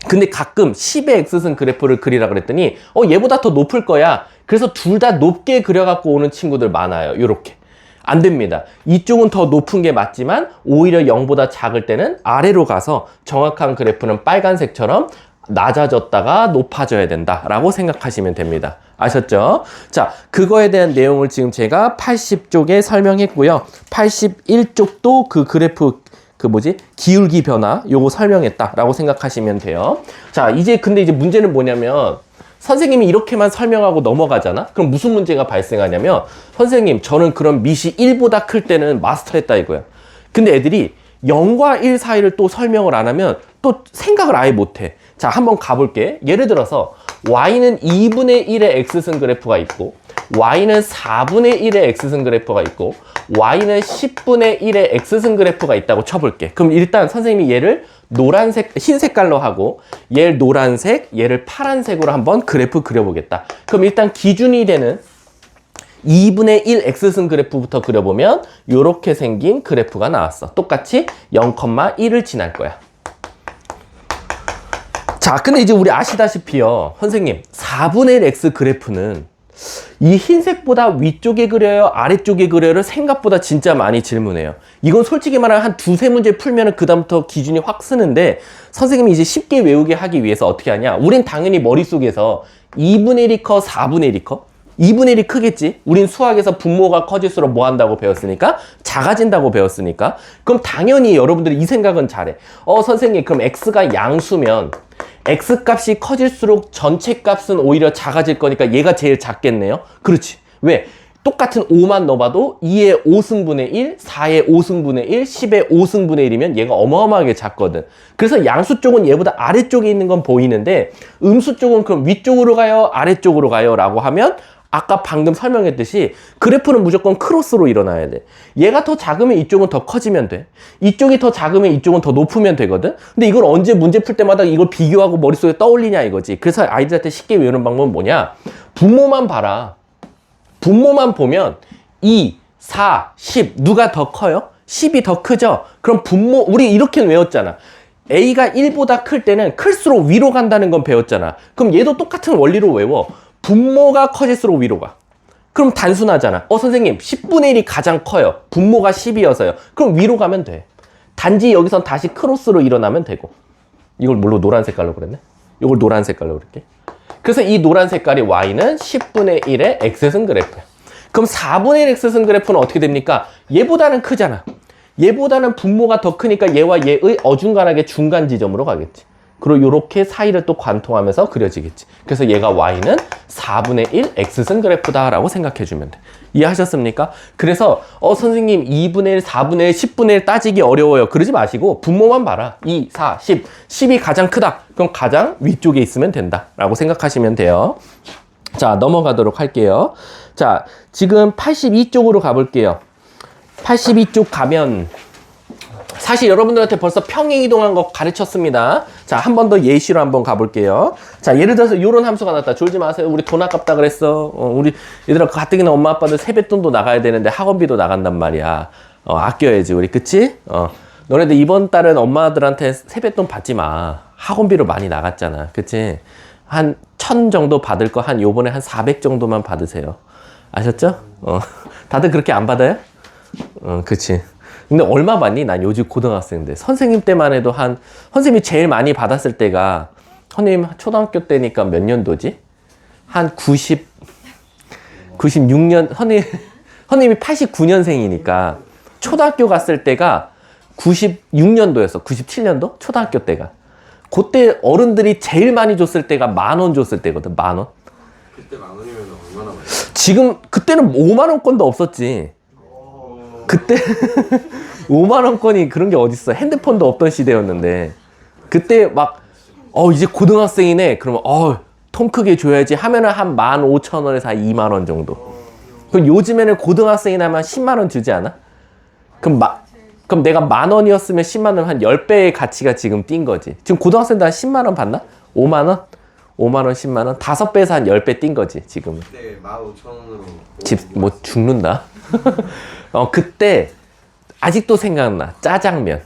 근데 가끔 10의 x승 그래프를 그리라 그랬더니 얘보다 더 높을 거야. 그래서 둘 다 높게 그려갖고 오는 친구들 많아요. 요렇게. 안 됩니다. 이쪽은 더 높은 게 맞지만 오히려 0보다 작을 때는 아래로 가서 정확한 그래프는 빨간색처럼 낮아졌다가 높아져야 된다라고 생각하시면 됩니다. 아셨죠? 자, 그거에 대한 내용을 지금 제가 80쪽에 설명했고요. 81쪽도 그 그래프 기울기 변화 요거 설명했다라고 생각하시면 돼요. 자, 근데 이제 문제는 뭐냐면 선생님이 이렇게만 설명하고 넘어가잖아? 그럼 무슨 문제가 발생하냐면 선생님 저는 그럼 밑이 1보다 클 때는 마스터했다 이거야. 근데 애들이 0과 1 사이를 또 설명을 안 하면 또 생각을 아예 못해. 자, 한번 가볼게. 예를 들어서 y는 2분의 1의 x승 그래프가 있고 y는 4분의 1의 x승 그래프가 있고 y는 10분의 1의 x승 그래프가 있다고 쳐볼게. 그럼 일단 선생님이 얘를 흰 색깔로 하고 얘를 노란색, 얘를 파란색으로 한번 그래프 그려보겠다. 그럼 일단 기준이 되는 2분의 1 x승 그래프부터 그려보면 이렇게 생긴 그래프가 나왔어. 똑같이 0,1을 지날 거야. 자, 근데 이제 우리 아시다시피요. 선생님 4분의 1 x 그래프는 이 흰색보다 위쪽에 그려요? 아래쪽에 그려요를 생각보다 진짜 많이 질문해요. 이건 솔직히 말하면 한 두세 문제 풀면은 그다음부터 기준이 확 쓰는데 선생님이 이제 쉽게 외우게 하기 위해서 어떻게 하냐? 우린 당연히 머릿속에서 2분의 1이 커, 4분의 1이 커? 2분의 1이 크겠지? 우린 수학에서 분모가 커질수록 뭐 한다고 배웠으니까? 작아진다고 배웠으니까? 그럼 당연히 여러분들이 이 생각은 잘해. 선생님 그럼 x가 양수면 x값이 커질수록 전체 값은 오히려 작아질 거니까 얘가 제일 작겠네요. 그렇지. 왜? 똑같은 5만 넣어봐도 2의 5승분의 1, 4의 5승분의 1, 10의 5승분의 1이면 얘가 어마어마하게 작거든. 그래서 양수 쪽은 얘보다 아래쪽에 있는 건 보이는데 음수 쪽은 그럼 위쪽으로 가요? 아래쪽으로 가요? 라고 하면 아까 방금 설명했듯이 그래프는 무조건 크로스로 일어나야 돼. 얘가 더 작으면 이쪽은 더 커지면 돼. 이쪽이 더 작으면 이쪽은 더 높으면 되거든. 근데 이걸 언제 문제 풀 때마다 이걸 비교하고 머릿속에 떠올리냐 이거지. 그래서 아이들한테 쉽게 외우는 방법은 뭐냐? 분모만 봐라. 분모만 보면 2, 4, 10 누가 더 커요? 10이 더 크죠? 그럼 분모 우리 이렇게 외웠잖아. A가 1보다 클 때는 클수록 위로 간다는 건 배웠잖아. 그럼 얘도 똑같은 원리로 외워. 분모가 커질수록 위로 가. 그럼 단순하잖아. 선생님 10분의 1이 가장 커요. 분모가 10이어서요. 그럼 위로 가면 돼. 단지 여기선 다시 크로스로 일어나면 되고. 이걸 뭘로 노란 색깔로 그랬네? 이걸 노란 색깔로 그릴게. 그래서 이 노란 색깔이 y는 10분의 1의 x승 그래프야. 그럼 4분의 1 x승 그래프는 어떻게 됩니까? 얘보다는 크잖아. 얘보다는 분모가 더 크니까 얘와 얘의 어중간하게 중간 지점으로 가겠지. 그리고 이렇게 사이를 또 관통하면서 그려지겠지. 그래서 얘가 y는 4분의 1 x승 그래프다라고 생각해주면 돼. 이해하셨습니까? 그래서 선생님 2분의 1, 4분의 1, 10분의 1 따지기 어려워요. 그러지 마시고 분모만 봐라. 2, 4, 10. 10이 가장 크다. 그럼 가장 위쪽에 있으면 된다라고 생각하시면 돼요. 자, 넘어가도록 할게요. 자, 지금 82쪽으로 가볼게요. 82쪽 가면 사실 여러분들한테 벌써 평행 이동한 거 가르쳤습니다. 자, 한 번 더 예시로 한번 가볼게요. 자, 예를 들어서 이런 함수가 나왔다. 졸지 마세요. 우리 돈 아깝다 그랬어. 우리 얘들아 가뜩이나 엄마 아빠들 세뱃돈도 나가야 되는데 학원비도 나간단 말이야. 아껴야지 우리. 그치? 너네들 이번 달은 엄마들한테 세뱃돈 받지 마. 학원비로 많이 나갔잖아. 그치? 한 1000 정도 받을 거 한 요번에 한 400 정도만 받으세요. 아셨죠? 다들 그렇게 안 받아요? 그치. 근데 얼마 받니? 난 요즘 고등학생인데. 선생님 때만 해도 선생님이 제일 많이 받았을 때가, 선생님 초등학교 때니까 몇 년도지? 한 96년, 선생님이 89년생이니까, 초등학교 갔을 때가 96년도였어. 97년도? 초등학교 때가. 그때 어른들이 제일 많이 줬을 때가 10,000원 줬을 때거든, 10,000원. 그때 10,000원이면 얼마나 많이? 지금, 그때는 50,000원권도 없었지. 5만 원권이 그런 게 어딨어. 핸드폰도 없던 시대였는데. 그때 막 이제 고등학생이네. 그러면 통 크게 줘야지 하면은 한 15,000원에서 한 2만 원 정도. 그럼 요즘에는 고등학생이 나면 10만 원 주지 않아? 그럼 내가 10,000원이었으면 10만 원 한 10배의 가치가 지금 뛴 거지. 지금 고등학생도 한 10만 원 받나? 5만 원? 5만 원, 10만 원? 5배에서 한 10배 뛴 거지, 지금은. 그때 15,000원으로 집, 뭐, 죽는다? 그때, 아직도 생각나. 짜장면.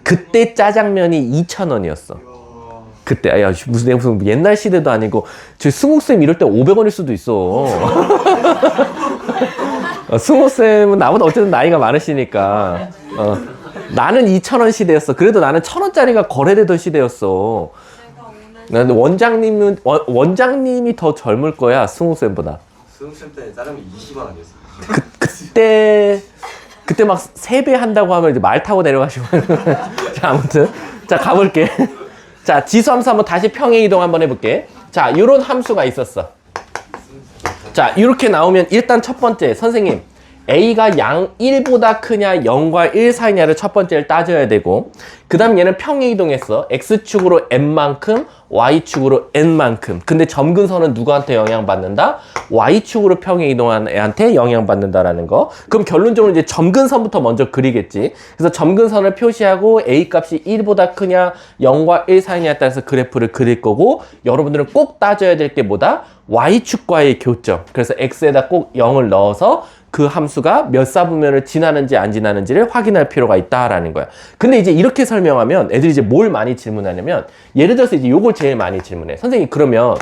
그때 짜장면이 2,000원이었어. 그때, 내가 무슨 옛날 시대도 아니고, 저 승욱쌤 이럴 때 500원일 수도 있어. 승욱쌤은 나보다 어쨌든 나이가 많으시니까. 나는 2,000원 시대였어. 그래도 나는 1,000원짜리가 거래되던 시대였어. 근데 원장님이 더 젊을 거야, 승욱쌤보다. 수능쌤 때 짜장면 20원 아니었어? 그때 막 세배 한다고 하면 이제 말 타고 내려가시고. 자, 아무튼. 자, 가볼게. 자, 지수함수 한번 다시 평행 이동 한번 해볼게. 자, 요런 함수가 있었어. 자, 이렇게 나오면 일단 첫 번째, 선생님. A가 양 1보다 크냐 0과 1 사이냐를 첫 번째를 따져야 되고, 그 다음 얘는 평행 이동했어. X축으로 N만큼, Y축으로 N만큼. 근데 점근선은 누구한테 영향받는다? Y축으로 평행 이동한 애한테 영향받는다라는 거. 그럼 결론적으로 이제 점근선부터 먼저 그리겠지. 그래서 점근선을 표시하고 A 값이 1보다 크냐 0과 1 사이냐에 따라서 그래프를 그릴 거고, 여러분들은 꼭 따져야 될 게 뭐다? Y축과의 교점. 그래서 X에다 꼭 0을 넣어서 그 함수가 몇 사분면을 지나는지 안 지나는지를 확인할 필요가 있다라는 거야. 근데 이제 이렇게 설명하면 애들이 이제 뭘 많이 질문하냐면, 예를 들어서 이제 요걸 제일 많이 질문해. 선생님, 그러면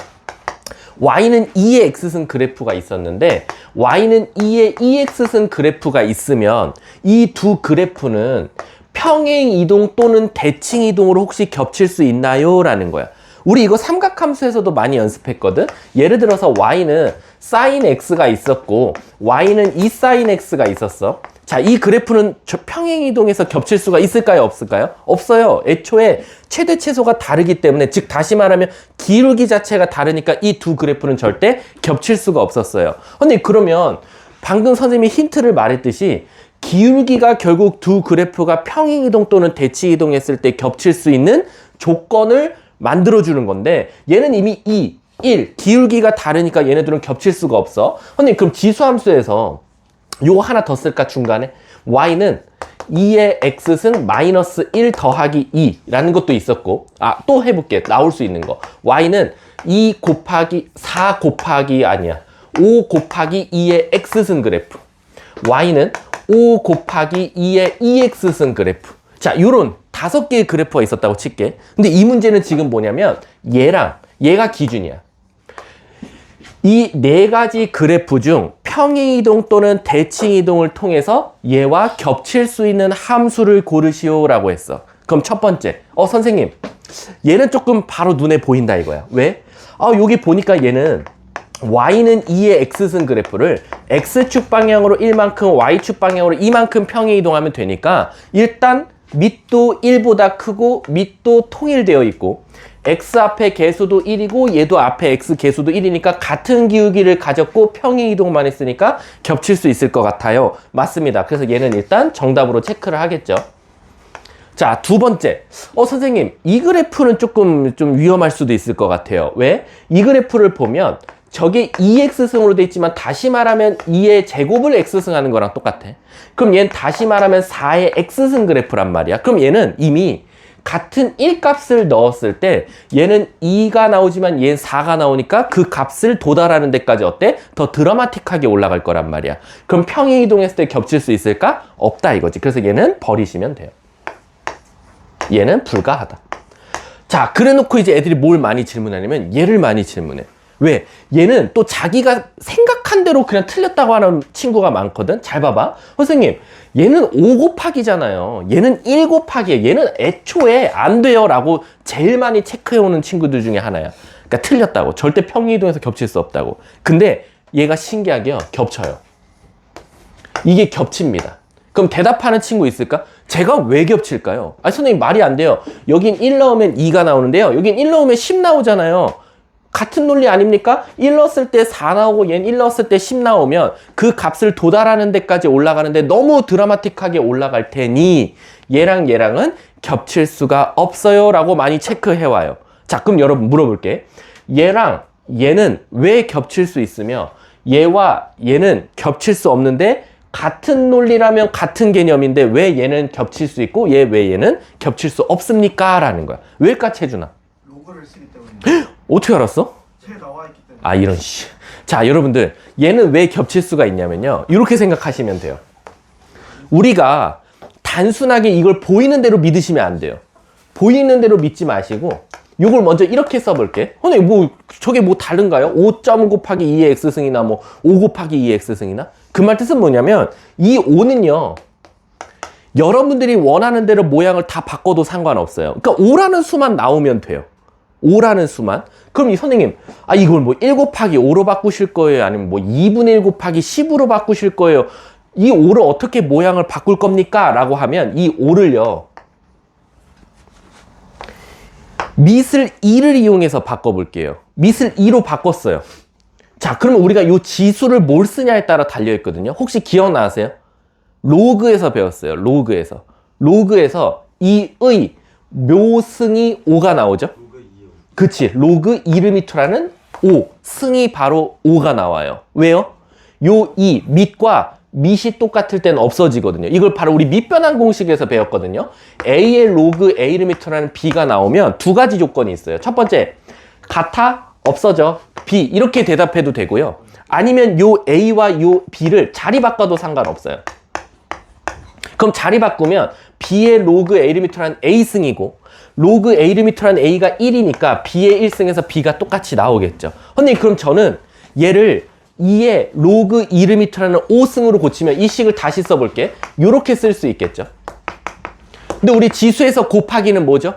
y는 2의 x승 그래프가 있었는데 y는 2의 2x승 그래프가 있으면 이 두 그래프는 평행 이동 또는 대칭 이동으로 혹시 겹칠 수 있나요? 라는 거야. 우리 이거 삼각함수에서도 많이 연습했거든. 예를 들어서 y는 sin x가 있었고 y는 2 sin x가 있었어. 자, 이 그래프는 평행 이동에서 겹칠 수가 있을까요? 없을까요? 없어요. 애초에 최대 최소가 다르기 때문에, 즉 다시 말하면 기울기 자체가 다르니까 이 두 그래프는 절대 겹칠 수가 없었어요. 근데 그러면 방금 선생님이 힌트를 말했듯이 기울기가 결국 두 그래프가 평행 이동 또는 대칭 이동했을 때 겹칠 수 있는 조건을 만들어주는 건데, 얘는 이미 2, 1, 기울기가 다르니까 얘네들은 겹칠 수가 없어. 선생님, 그럼 지수함수에서 요거 하나 더 쓸까, 중간에? y는 2의 x승 마이너스 1 더하기 2라는 것도 있었고, 또 해볼게. 나올 수 있는 거. y는 2 곱하기 4 곱하기 아니야. 5 곱하기 2의 x승 그래프. y는 5 곱하기 2의 2x승 그래프. 자, 요런 5개의 그래프가 있었다고 칠게. 근데 이 문제는 지금 뭐냐면 얘가 기준이야. 이 4가지 그래프 중 평행 이동 또는 대칭 이동을 통해서 얘와 겹칠 수 있는 함수를 고르시오라고 했어. 그럼 첫 번째, 선생님, 얘는 조금 바로 눈에 보인다 이거야. 왜? 여기 보니까 얘는 y는 2의 x승 그래프를 x축 방향으로 1만큼, y축 방향으로 2만큼 평행 이동하면 되니까, 일단 밑도 1보다 크고 밑도 통일되어 있고, x 앞에 개수도 1이고 얘도 앞에 x 개수도 1이니까 같은 기울기를 가졌고 평행 이동만 했으니까 겹칠 수 있을 것 같아요. 맞습니다. 그래서 얘는 일단 정답으로 체크를 하겠죠. 자, 두 번째. 선생님, 이 그래프는 조금 좀 위험할 수도 있을 것 같아요. 왜? 이 그래프를 보면 저게 2x승으로 돼 있지만, 다시 말하면 2의 제곱을 x승하는 거랑 똑같아. 그럼 얘는 다시 말하면 4의 x승 그래프란 말이야. 그럼 얘는 이미 같은 1 값을 넣었을 때 얘는 2가 나오지만 얘는 4가 나오니까 그 값을 도달하는 데까지 어때? 더 드라마틱하게 올라갈 거란 말이야. 그럼 평행 이동했을 때 겹칠 수 있을까? 없다 이거지. 그래서 얘는 버리시면 돼요. 얘는 불가하다. 자, 그래 놓고 이제 애들이 뭘 많이 질문하냐면 얘를 많이 질문해. 왜? 얘는 또 자기가 생각한 대로 그냥 틀렸다고 하는 친구가 많거든? 잘 봐봐. 선생님, 얘는 5 곱하기잖아요. 얘는 1 곱하기에, 얘는 애초에 안 돼요 라고 제일 많이 체크해오는 친구들 중에 하나야. 그러니까 틀렸다고. 절대 평행 이동해서 겹칠 수 없다고. 근데 얘가 신기하게요, 겹쳐요. 이게 겹칩니다. 그럼 대답하는 친구 있을까? 제가 왜 겹칠까요? 선생님, 말이 안 돼요. 여긴 1 넣으면 2가 나오는데요. 여긴 1 넣으면 10 나오잖아요. 같은 논리 아닙니까? 1 넣었을 때 4 나오고 얘는 1 넣었을 때 10 나오면 그 값을 도달하는 데까지 올라가는데 너무 드라마틱하게 올라갈 테니 얘랑 얘랑은 겹칠 수가 없어요 라고 많이 체크해와요. 자, 그럼 여러분 물어볼게. 얘랑 얘는 왜 겹칠 수 있으며 얘와 얘는 겹칠 수 없는데 같은 논리라면 같은 개념인데 왜 얘는 겹칠 수 있고 왜 얘는 겹칠 수 없습니까? 라는 거야. 왜일까, 채준아? 로그를 쓰기 때문에 어떻게 알았어? 책 나와 있기 때문에. 아, 이런 씨. 자, 여러분들, 얘는 왜 겹칠 수가 있냐면요. 이렇게 생각하시면 돼요. 우리가 단순하게 이걸 보이는 대로 믿으시면 안 돼요. 보이는 대로 믿지 마시고 이걸 먼저 이렇게 써볼게. 선생님, 뭐 저게 뭐 다른가요? 5점 곱하기 2의 x승이나 뭐 5 곱하기 2의 x승이나? 그 말 뜻은 뭐냐면 이 5는요. 여러분들이 원하는 대로 모양을 다 바꿔도 상관없어요. 그러니까 5라는 수만 나오면 돼요. 5라는 수만. 그럼 이 선생님, 아, 이걸 뭐 1 곱하기 5로 바꾸실 거예요? 아니면 뭐 2분의 1 곱하기 10으로 바꾸실 거예요? 이 5를 어떻게 모양을 바꿀 겁니까? 라고 하면 이 5를요. 밑을 2를 이용해서 바꿔볼게요. 밑을 2로 바꿨어요. 자, 그러면 우리가 이 지수를 뭘 쓰냐에 따라 달려있거든요. 혹시 기억나세요? 로그에서 배웠어요. 로그에서. 로그에서 2의 묘승이 5가 나오죠? 로그 2요. 그치. 로그 2르미터라는 5. 승이 바로 5가 나와요. 왜요? 요 2, 밑과 밑이 똑같을 때는 없어지거든요. 이걸 바로 우리 밑변환 공식에서 배웠거든요. A의 로그 A르미터라는 B가 나오면 두 가지 조건이 있어요. 첫 번째, 같아? 없어져. B. 이렇게 대답해도 되고요. 아니면 요 A와 요 B를 자리 바꿔도 상관없어요. 그럼 자리 바꾸면 B의 로그 A르미터라는 A승이고 로그 A르미터라는 A가 1이니까 B의 1승에서 B가 똑같이 나오겠죠. 선생님, 그럼 저는 얘를 2의 로그 2르미터라는 5승으로 고치면 이 식을 다시 써볼게. 요렇게 쓸 수 있겠죠. 근데 우리 지수에서 곱하기는 뭐죠?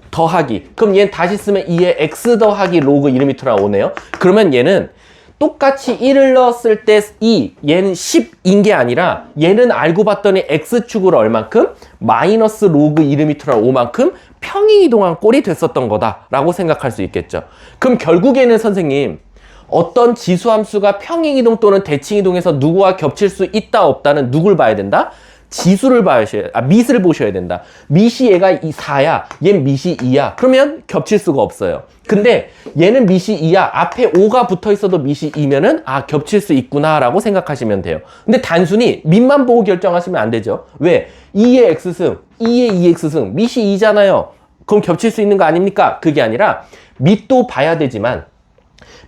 더하기. 그럼 얘는 다시 쓰면 2의 x 더하기 로그 2르미터라 오네요. 그러면 얘는 똑같이 1을 넣었을 때 2, 얘는 10인 게 아니라 얘는 알고 봤더니 x축으로 얼만큼? 마이너스 로그 2르미터라 5만큼 평행이동한 꼴이 됐었던 거다라고 생각할 수 있겠죠. 그럼 결국에는 선생님, 어떤 지수함수가 평행이동 또는 대칭이동에서 누구와 겹칠 수 있다 없다는 누굴 봐야 된다? 지수를 봐야셔야, 밑을 보셔야 된다. 밑이 얘가 4야, 얘는 밑이 2야. 그러면 겹칠 수가 없어요. 근데 얘는 밑이 2야. 앞에 5가 붙어 있어도 밑이 2면은 겹칠 수 있구나라고 생각하시면 돼요. 근데 단순히 밑만 보고 결정하시면 안 되죠. 왜? 2의 x승, 2의 2x승, 밑이 2잖아요. 그럼 겹칠 수 있는 거 아닙니까? 그게 아니라 밑도 봐야 되지만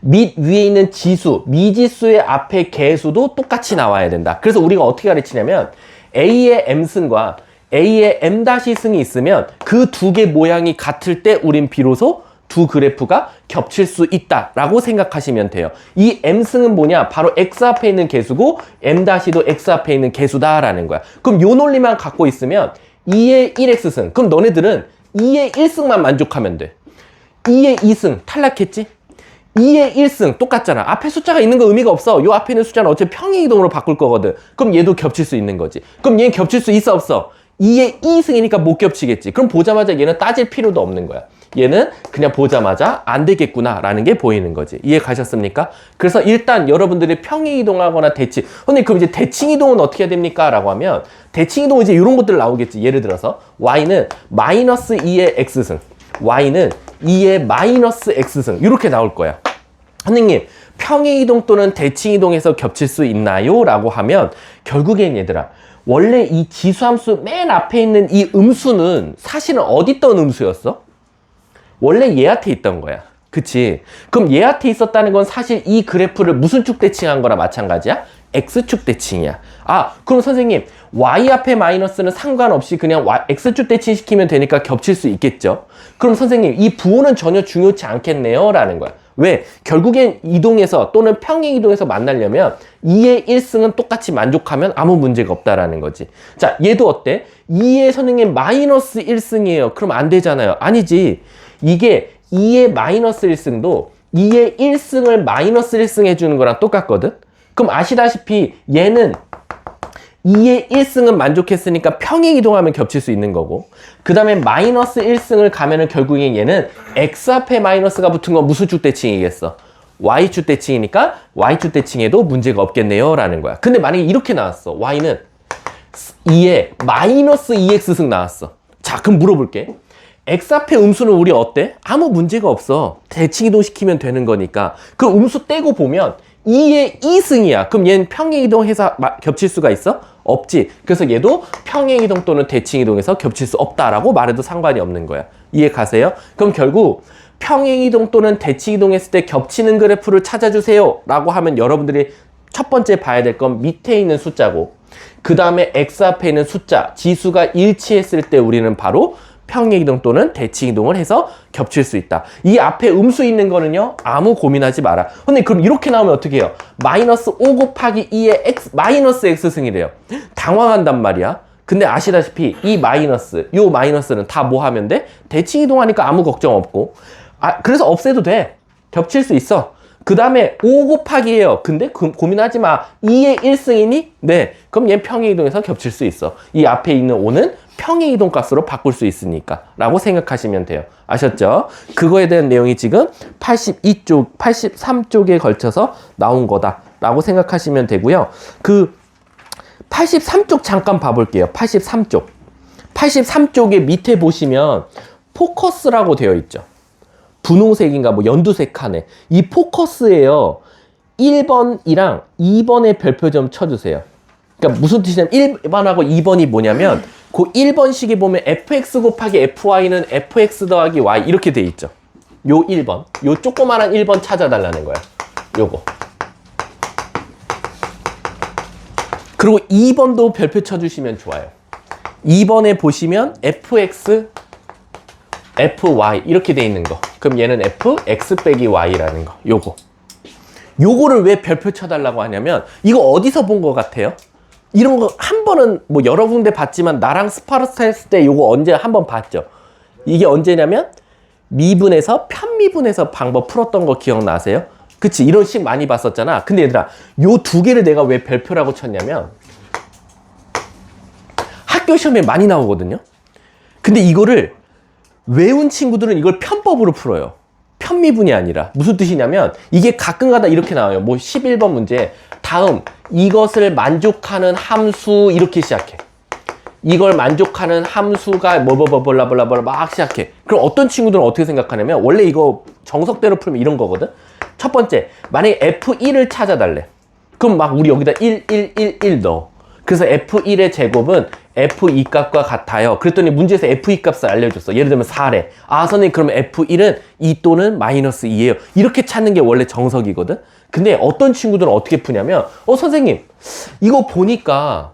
밑 위에 있는 지수, 미지수의 앞에 개수도 똑같이 나와야 된다. 그래서 우리가 어떻게 가르치냐면 A의 M승과 A의 M-승이 있으면 그 두 개 모양이 같을 때 우린 비로소 두 그래프가 겹칠 수 있다라고 생각하시면 돼요. 이 M승은 뭐냐? 바로 X 앞에 있는 개수고 M-도 X 앞에 있는 개수다라는 거야. 그럼 요 논리만 갖고 있으면 2의 1X승. 그럼 너네들은 2의 1승만 만족하면 돼. 2의 2승 탈락했지? 2의 1승 똑같잖아. 앞에 숫자가 있는 거 의미가 없어. 요 앞에 있는 숫자는 어차피 평행이동으로 바꿀 거거든. 그럼 얘도 겹칠 수 있는 거지. 그럼 얘는 겹칠 수 있어 없어? 2의 2승이니까 못 겹치겠지. 그럼 보자마자 얘는 따질 필요도 없는 거야. 얘는 그냥 보자마자 안 되겠구나 라는 게 보이는 거지. 이해 가셨습니까? 그래서 일단 여러분들이 평행이동하거나 대칭. 근데 그럼 이제 대칭이동은 어떻게 해야 됩니까? 라고 하면 대칭이동은 이제 이런 것들 나오겠지. 예를 들어서 y는 마이너스 2의 x승, y는 2의 마이너스 x승 이렇게 나올 거야. 선생님, 평행이동 또는 대칭이동에서 겹칠 수 있나요? 라고 하면 결국엔 얘들아, 원래 이 지수함수 맨 앞에 있는 이 음수는 사실은 어디 있던 음수였어? 원래 얘한테 있던 거야. 그치? 그럼 얘한테 있었다는 건 사실 이 그래프를 무슨 축 대칭한 거랑 마찬가지야? X축 대칭이야. 그럼 선생님, Y 앞에 마이너스는 상관없이 그냥 X축 대칭시키면 되니까 겹칠 수 있겠죠? 그럼 선생님, 이 부호는 전혀 중요치 않겠네요? 라는 거야. 왜? 결국엔 이동에서 또는 평행이동에서 만나려면 2의 1승은 똑같이 만족하면 아무 문제가 없다라는 거지. 자, 얘도 어때? 2의 선생님 마이너스 1승이에요. 그럼 안 되잖아요. 아니지. 이게 2의 마이너스 1승도 2의 1승을 마이너스 1승 해주는 거랑 똑같거든? 그럼 아시다시피 얘는 2의 1승은 만족했으니까 평행 이동하면 겹칠 수 있는 거고, 그 다음에 마이너스 1승을 가면은 결국엔 얘는 x 앞에 마이너스가 붙은 건 무슨 쭉대칭이겠어? y축 대칭이니까 y축 대칭에도 문제가 없겠네요 라는 거야. 근데 만약에 이렇게 나왔어. y는 2에 마이너스 2x승 나왔어. 자, 그럼 물어볼게. x 앞에 음수는 우리 어때? 아무 문제가 없어. 대칭 이동시키면 되는 거니까. 그 음수 떼고 보면 2의 2승이야. 그럼 얘는 평행 이동해서 겹칠 수가 있어? 없지. 그래서 얘도 평행 이동 또는 대칭 이동해서 겹칠 수 없다라고 말해도 상관이 없는 거야. 이해 가세요? 그럼 결국 평행 이동 또는 대칭 이동했을 때 겹치는 그래프를 찾아주세요 라고 하면 여러분들이 첫 번째 봐야 될 건 밑에 있는 숫자고, 그 다음에 x 앞에 있는 숫자, 지수가 일치했을 때 우리는 바로 평행 이동 또는 대칭 이동을 해서 겹칠 수 있다. 이 앞에 음수 있는 거는요, 아무 고민하지 마라. 근데 그럼 이렇게 나오면 어떻게 해요? 마이너스 5 곱하기 2의 x, 마이너스 x승이래요. 당황한단 말이야. 근데 아시다시피 이 마이너스, 요 마이너스는 다 뭐 하면 돼? 대칭 이동하니까 아무 걱정 없고, 그래서 없애도 돼. 겹칠 수 있어. 그 다음에 5 곱하기예요. 근데 고민하지 마. 2의 1승이니? 네. 그럼 얘는 평행 이동해서 겹칠 수 있어. 이 앞에 있는 5는 평행 이동 값으로 바꿀 수 있으니까 라고 생각하시면 돼요. 아셨죠? 그거에 대한 내용이 지금 82쪽, 83쪽에 걸쳐서 나온 거다 라고 생각하시면 되고요. 그 83쪽 잠깐 봐볼게요. 83쪽. 83쪽에 밑에 보시면 포커스라고 되어 있죠. 분홍색인가 뭐 연두색 칸에 이 포커스예요. 1번이랑 2번의 별표 좀 쳐주세요. 그러니까 무슨 뜻이냐면 1번하고 2번이 뭐냐면 그 1번식에 보면 fx 곱하기 fy는 fx 더하기 y 이렇게 돼 있죠. 요 1번, 요 조그만한 1번 찾아달라는 거야. 요거. 그리고 2번도 별표 쳐주시면 좋아요. 2번에 보시면 fx fy 이렇게 돼 있는 거. 그럼 얘는 fx 빼기 y라는 거. 요거를 왜 별표 쳐달라고 하냐면 이거 어디서 본 것 같아요? 이런 거 한 번은 뭐 여러 군데 봤지만 나랑 스파르타 했을 때 요거 언제 한 번 봤죠? 이게 언제냐면 미분에서 편미분에서 방법 풀었던 거 기억나세요? 그치? 이런 식 많이 봤었잖아. 근데 얘들아, 요 두 개를 내가 왜 별표라고 쳤냐면 학교 시험에 많이 나오거든요. 근데 이거를 외운 친구들은 이걸 편법으로 풀어요. 편미분이 아니라. 무슨 뜻이냐면 이게 가끔가다 이렇게 나와요. 뭐 11번 문제 다음 이것을 만족하는 함수 이렇게 시작해. 이걸 만족하는 함수가 뭐뭐뭐블라블라블라 막 시작해. 그럼 어떤 친구들은 어떻게 생각하냐면 원래 이거 정석대로 풀면 이런 거거든. 첫 번째, 만약에 F1을 찾아달래. 그럼 막 우리 여기다 1, 1, 1, 1 넣어. 그래서 F1의 제곱은 F2 값과 같아요. 그랬더니 문제에서 F2 값을 알려줬어. 예를 들면 4래. 아, 선생님, 그러면 F1은 2 또는 마이너스 2예요. 이렇게 찾는 게 원래 정석이거든. 근데 어떤 친구들은 어떻게 푸냐면 선생님, 이거 보니까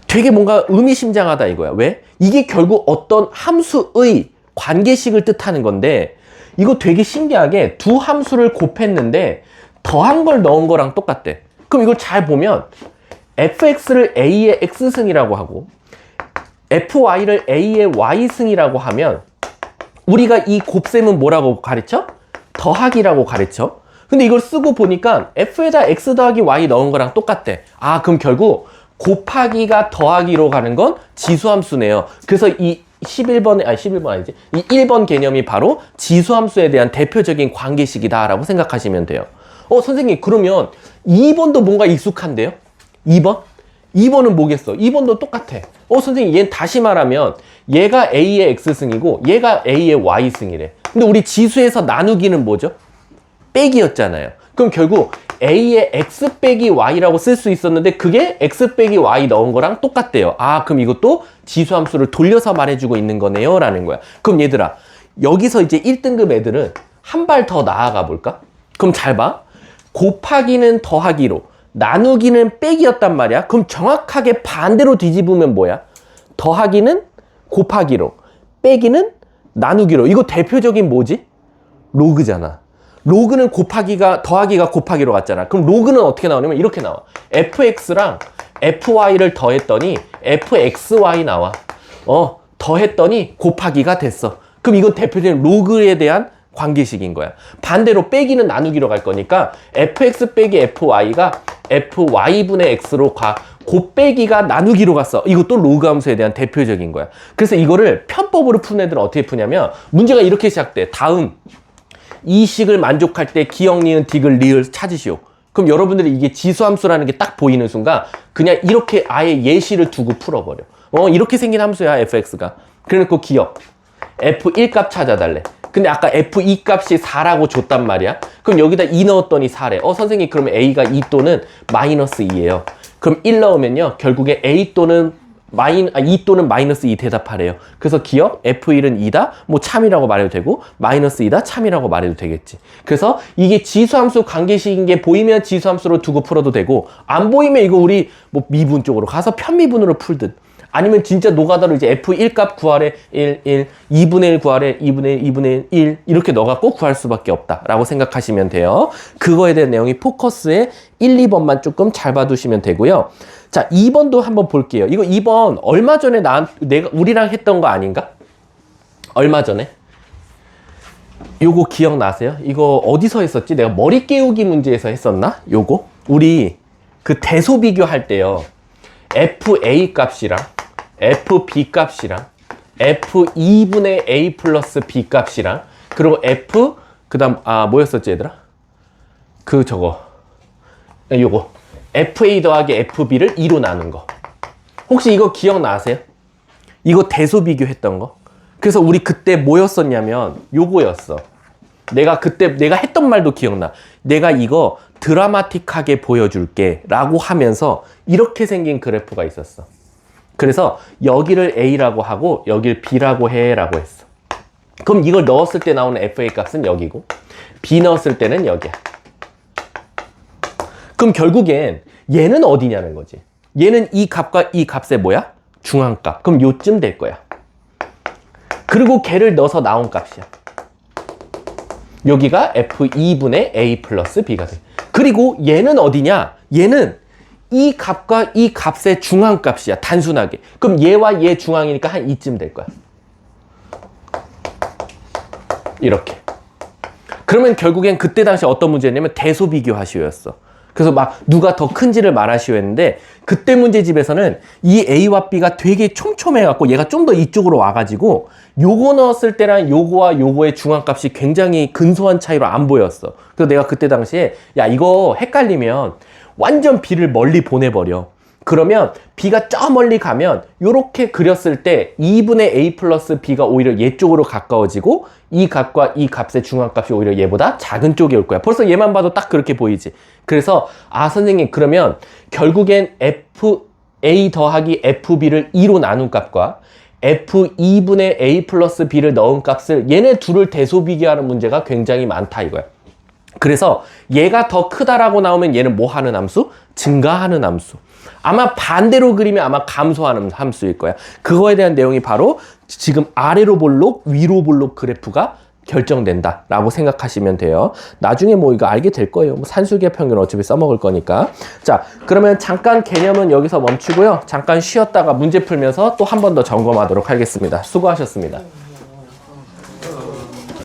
되게 뭔가 의미심장하다 이거야. 왜? 이게 결국 어떤 함수의 관계식을 뜻하는 건데 이거 되게 신기하게 두 함수를 곱했는데 더한 걸 넣은 거랑 똑같대. 그럼 이걸 잘 보면 fx를 a의 x승이라고 하고 fy를 a의 y승이라고 하면 우리가 이 곱셈은 뭐라고 가르쳐? 더하기라고 가르쳐. 근데 이걸 쓰고 보니까 f에다 x 더하기 y 넣은 거랑 똑같대. 아, 그럼 결국 곱하기가 더하기로 가는 건 지수함수네요. 그래서 이 11번 아니지. 이 1번 개념이 바로 지수함수에 대한 대표적인 관계식이다라고 생각하시면 돼요. 선생님, 그러면 2번도 뭔가 익숙한데요? 2번? 2번은 뭐겠어? 2번도 똑같아. 선생님, 얘는 다시 말하면 얘가 A의 X승이고 얘가 A의 Y승이래. 근데 우리 지수에서 나누기는 뭐죠? 빼기였잖아요. 그럼 결국 A의 X 빼기 Y라고 쓸 수 있었는데 그게 X 빼기 Y 넣은 거랑 똑같대요. 아, 그럼 이것도 지수함수를 돌려서 말해주고 있는 거네요 라는 거야. 그럼 얘들아, 여기서 이제 1등급 애들은 한 발 더 나아가 볼까? 그럼 잘 봐. 곱하기는 더하기로, 나누기는 빼기였단 말이야. 그럼 정확하게 반대로 뒤집으면 뭐야? 더하기는 곱하기로, 빼기는 나누기로. 이거 대표적인 뭐지? 로그잖아. 로그는 더하기가 곱하기로 갔잖아. 그럼 로그는 어떻게 나오냐면 이렇게 나와. fx랑 fy를 더했더니 fxy 나와. 더했더니 곱하기가 됐어. 그럼 이건 대표적인 로그에 대한 관계식인 거야. 반대로 빼기는 나누기로 갈 거니까 fx 빼기 fy가 fy분의 x로 곱빼기가 나누기로 갔어. 이것도 로그 함수에 대한 대표적인 거야. 그래서 이거를 편법으로 푸는 애들은 어떻게 푸냐면 문제가 이렇게 시작돼. 다음 이 식을 만족할 때 기역, 니은, 디귿, 리을 찾으시오. 그럼 여러분들이 이게 지수함수라는 게 딱 보이는 순간 그냥 이렇게 아예 예시를 두고 풀어버려. 이렇게 생긴 함수야 fx가. 그래놓고 기억 f1 값 찾아달래. 근데 아까 f2 값이 4라고 줬단 말이야. 그럼 여기다 2 넣었더니 4래. 선생님 그러면 a가 2 또는 마이너스 2예요. 그럼 1 넣으면요 결국에 a 또는 2 또는 마이너스 2 대답하래요. 그래서 기억 f1은 2다 뭐 참이라고 말해도 되고 마이너스 2다 참이라고 말해도 되겠지. 그래서 이게 지수함수 관계식인 게 보이면 지수함수로 두고 풀어도 되고 안 보이면 이거 우리 뭐 미분 쪽으로 가서 편미분으로 풀든 아니면 진짜 노가다로 이제 f1 값 구하래 1, 2분의 1 구하래 2분의 1, 2분의 1 이렇게 넣어갖고 구할 수밖에 없다라고 생각하시면 돼요. 그거에 대한 내용이 포커스에 1, 2번만 조금 잘 봐두시면 되고요. 자, 2번도 한번 볼게요. 이거 2번 얼마 전에 우리랑 했던 거 아닌가? 얼마 전에? 요거 기억나세요? 이거 어디서 했었지? 내가 머리 깨우기 문제에서 했었나? 요거? 우리 그 대소 비교할 때요. FA 값이랑 FB 값이랑 F2분의 A 플러스 B 값이랑 그리고 F 그 다음 뭐였었지 얘들아? 요거 FA 더하기 FB를 2로 나눈 거 혹시 이거 기억나세요? 이거 대소 비교했던 거. 그래서 우리 그때 뭐였었냐면 요거였어. 내가 했던 말도 기억나. 내가 이거 드라마틱하게 보여줄게 라고 하면서 이렇게 생긴 그래프가 있었어. 그래서 여기를 A라고 하고 여기를 B라고 해 라고 했어. 그럼 이걸 넣었을 때 나오는 FA 값은 여기고 B 넣었을 때는 여기야. 그럼 결국엔 얘는 어디냐는 거지. 얘는 이 값과 이 값의 뭐야? 중앙값. 그럼 요쯤 될 거야. 그리고 걔를 넣어서 나온 값이야. 여기가 F2분의 A 플러스 B가 돼. 그리고 얘는 어디냐? 얘는 이 값과 이 값의 중앙값이야. 단순하게. 그럼 얘와 얘 중앙이니까 한 이쯤 될 거야. 이렇게. 그러면 결국엔 그때 당시 어떤 문제였냐면 대소 비교하시오였어. 그래서 막 누가 더 큰지를 말하시오 했는데 그때 문제집에서는 이 A와 B가 되게 촘촘해갖고 얘가 좀 더 이쪽으로 와가지고 요거 넣었을 때랑 요거와 요거의 중앙값이 굉장히 근소한 차이로 안 보였어. 그래서 내가 그때 당시에 야 이거 헷갈리면 완전 B를 멀리 보내버려. 그러면 B가 저 멀리 가면 요렇게 그렸을 때 2분의 A 플러스 B가 오히려 얘 쪽으로 가까워지고 이 값과 이 값의 중앙값이 오히려 얘보다 작은 쪽에 올 거야. 벌써 얘만 봐도 딱 그렇게 보이지. 그래서 선생님 그러면 결국엔 FA 더하기 FB를 2로 나눈 값과 F2분의 A 플러스 B를 넣은 값을 얘네 둘을 대소 비교하는 문제가 굉장히 많다 이거야. 그래서 얘가 더 크다라고 나오면 얘는 뭐 하는 함수? 증가하는 함수. 아마 반대로 그리면 아마 감소하는 함수일 거야. 그거에 대한 내용이 바로 지금 아래로 볼록, 위로 볼록 그래프가 결정된다 라고 생각하시면 돼요. 나중에 뭐 이거 알게 될 거예요. 뭐 산술계 평균 어차피 써먹을 거니까. 자, 그러면 잠깐 개념은 여기서 멈추고요. 잠깐 쉬었다가 문제 풀면서 또 한 번 더 점검하도록 하겠습니다. 수고하셨습니다.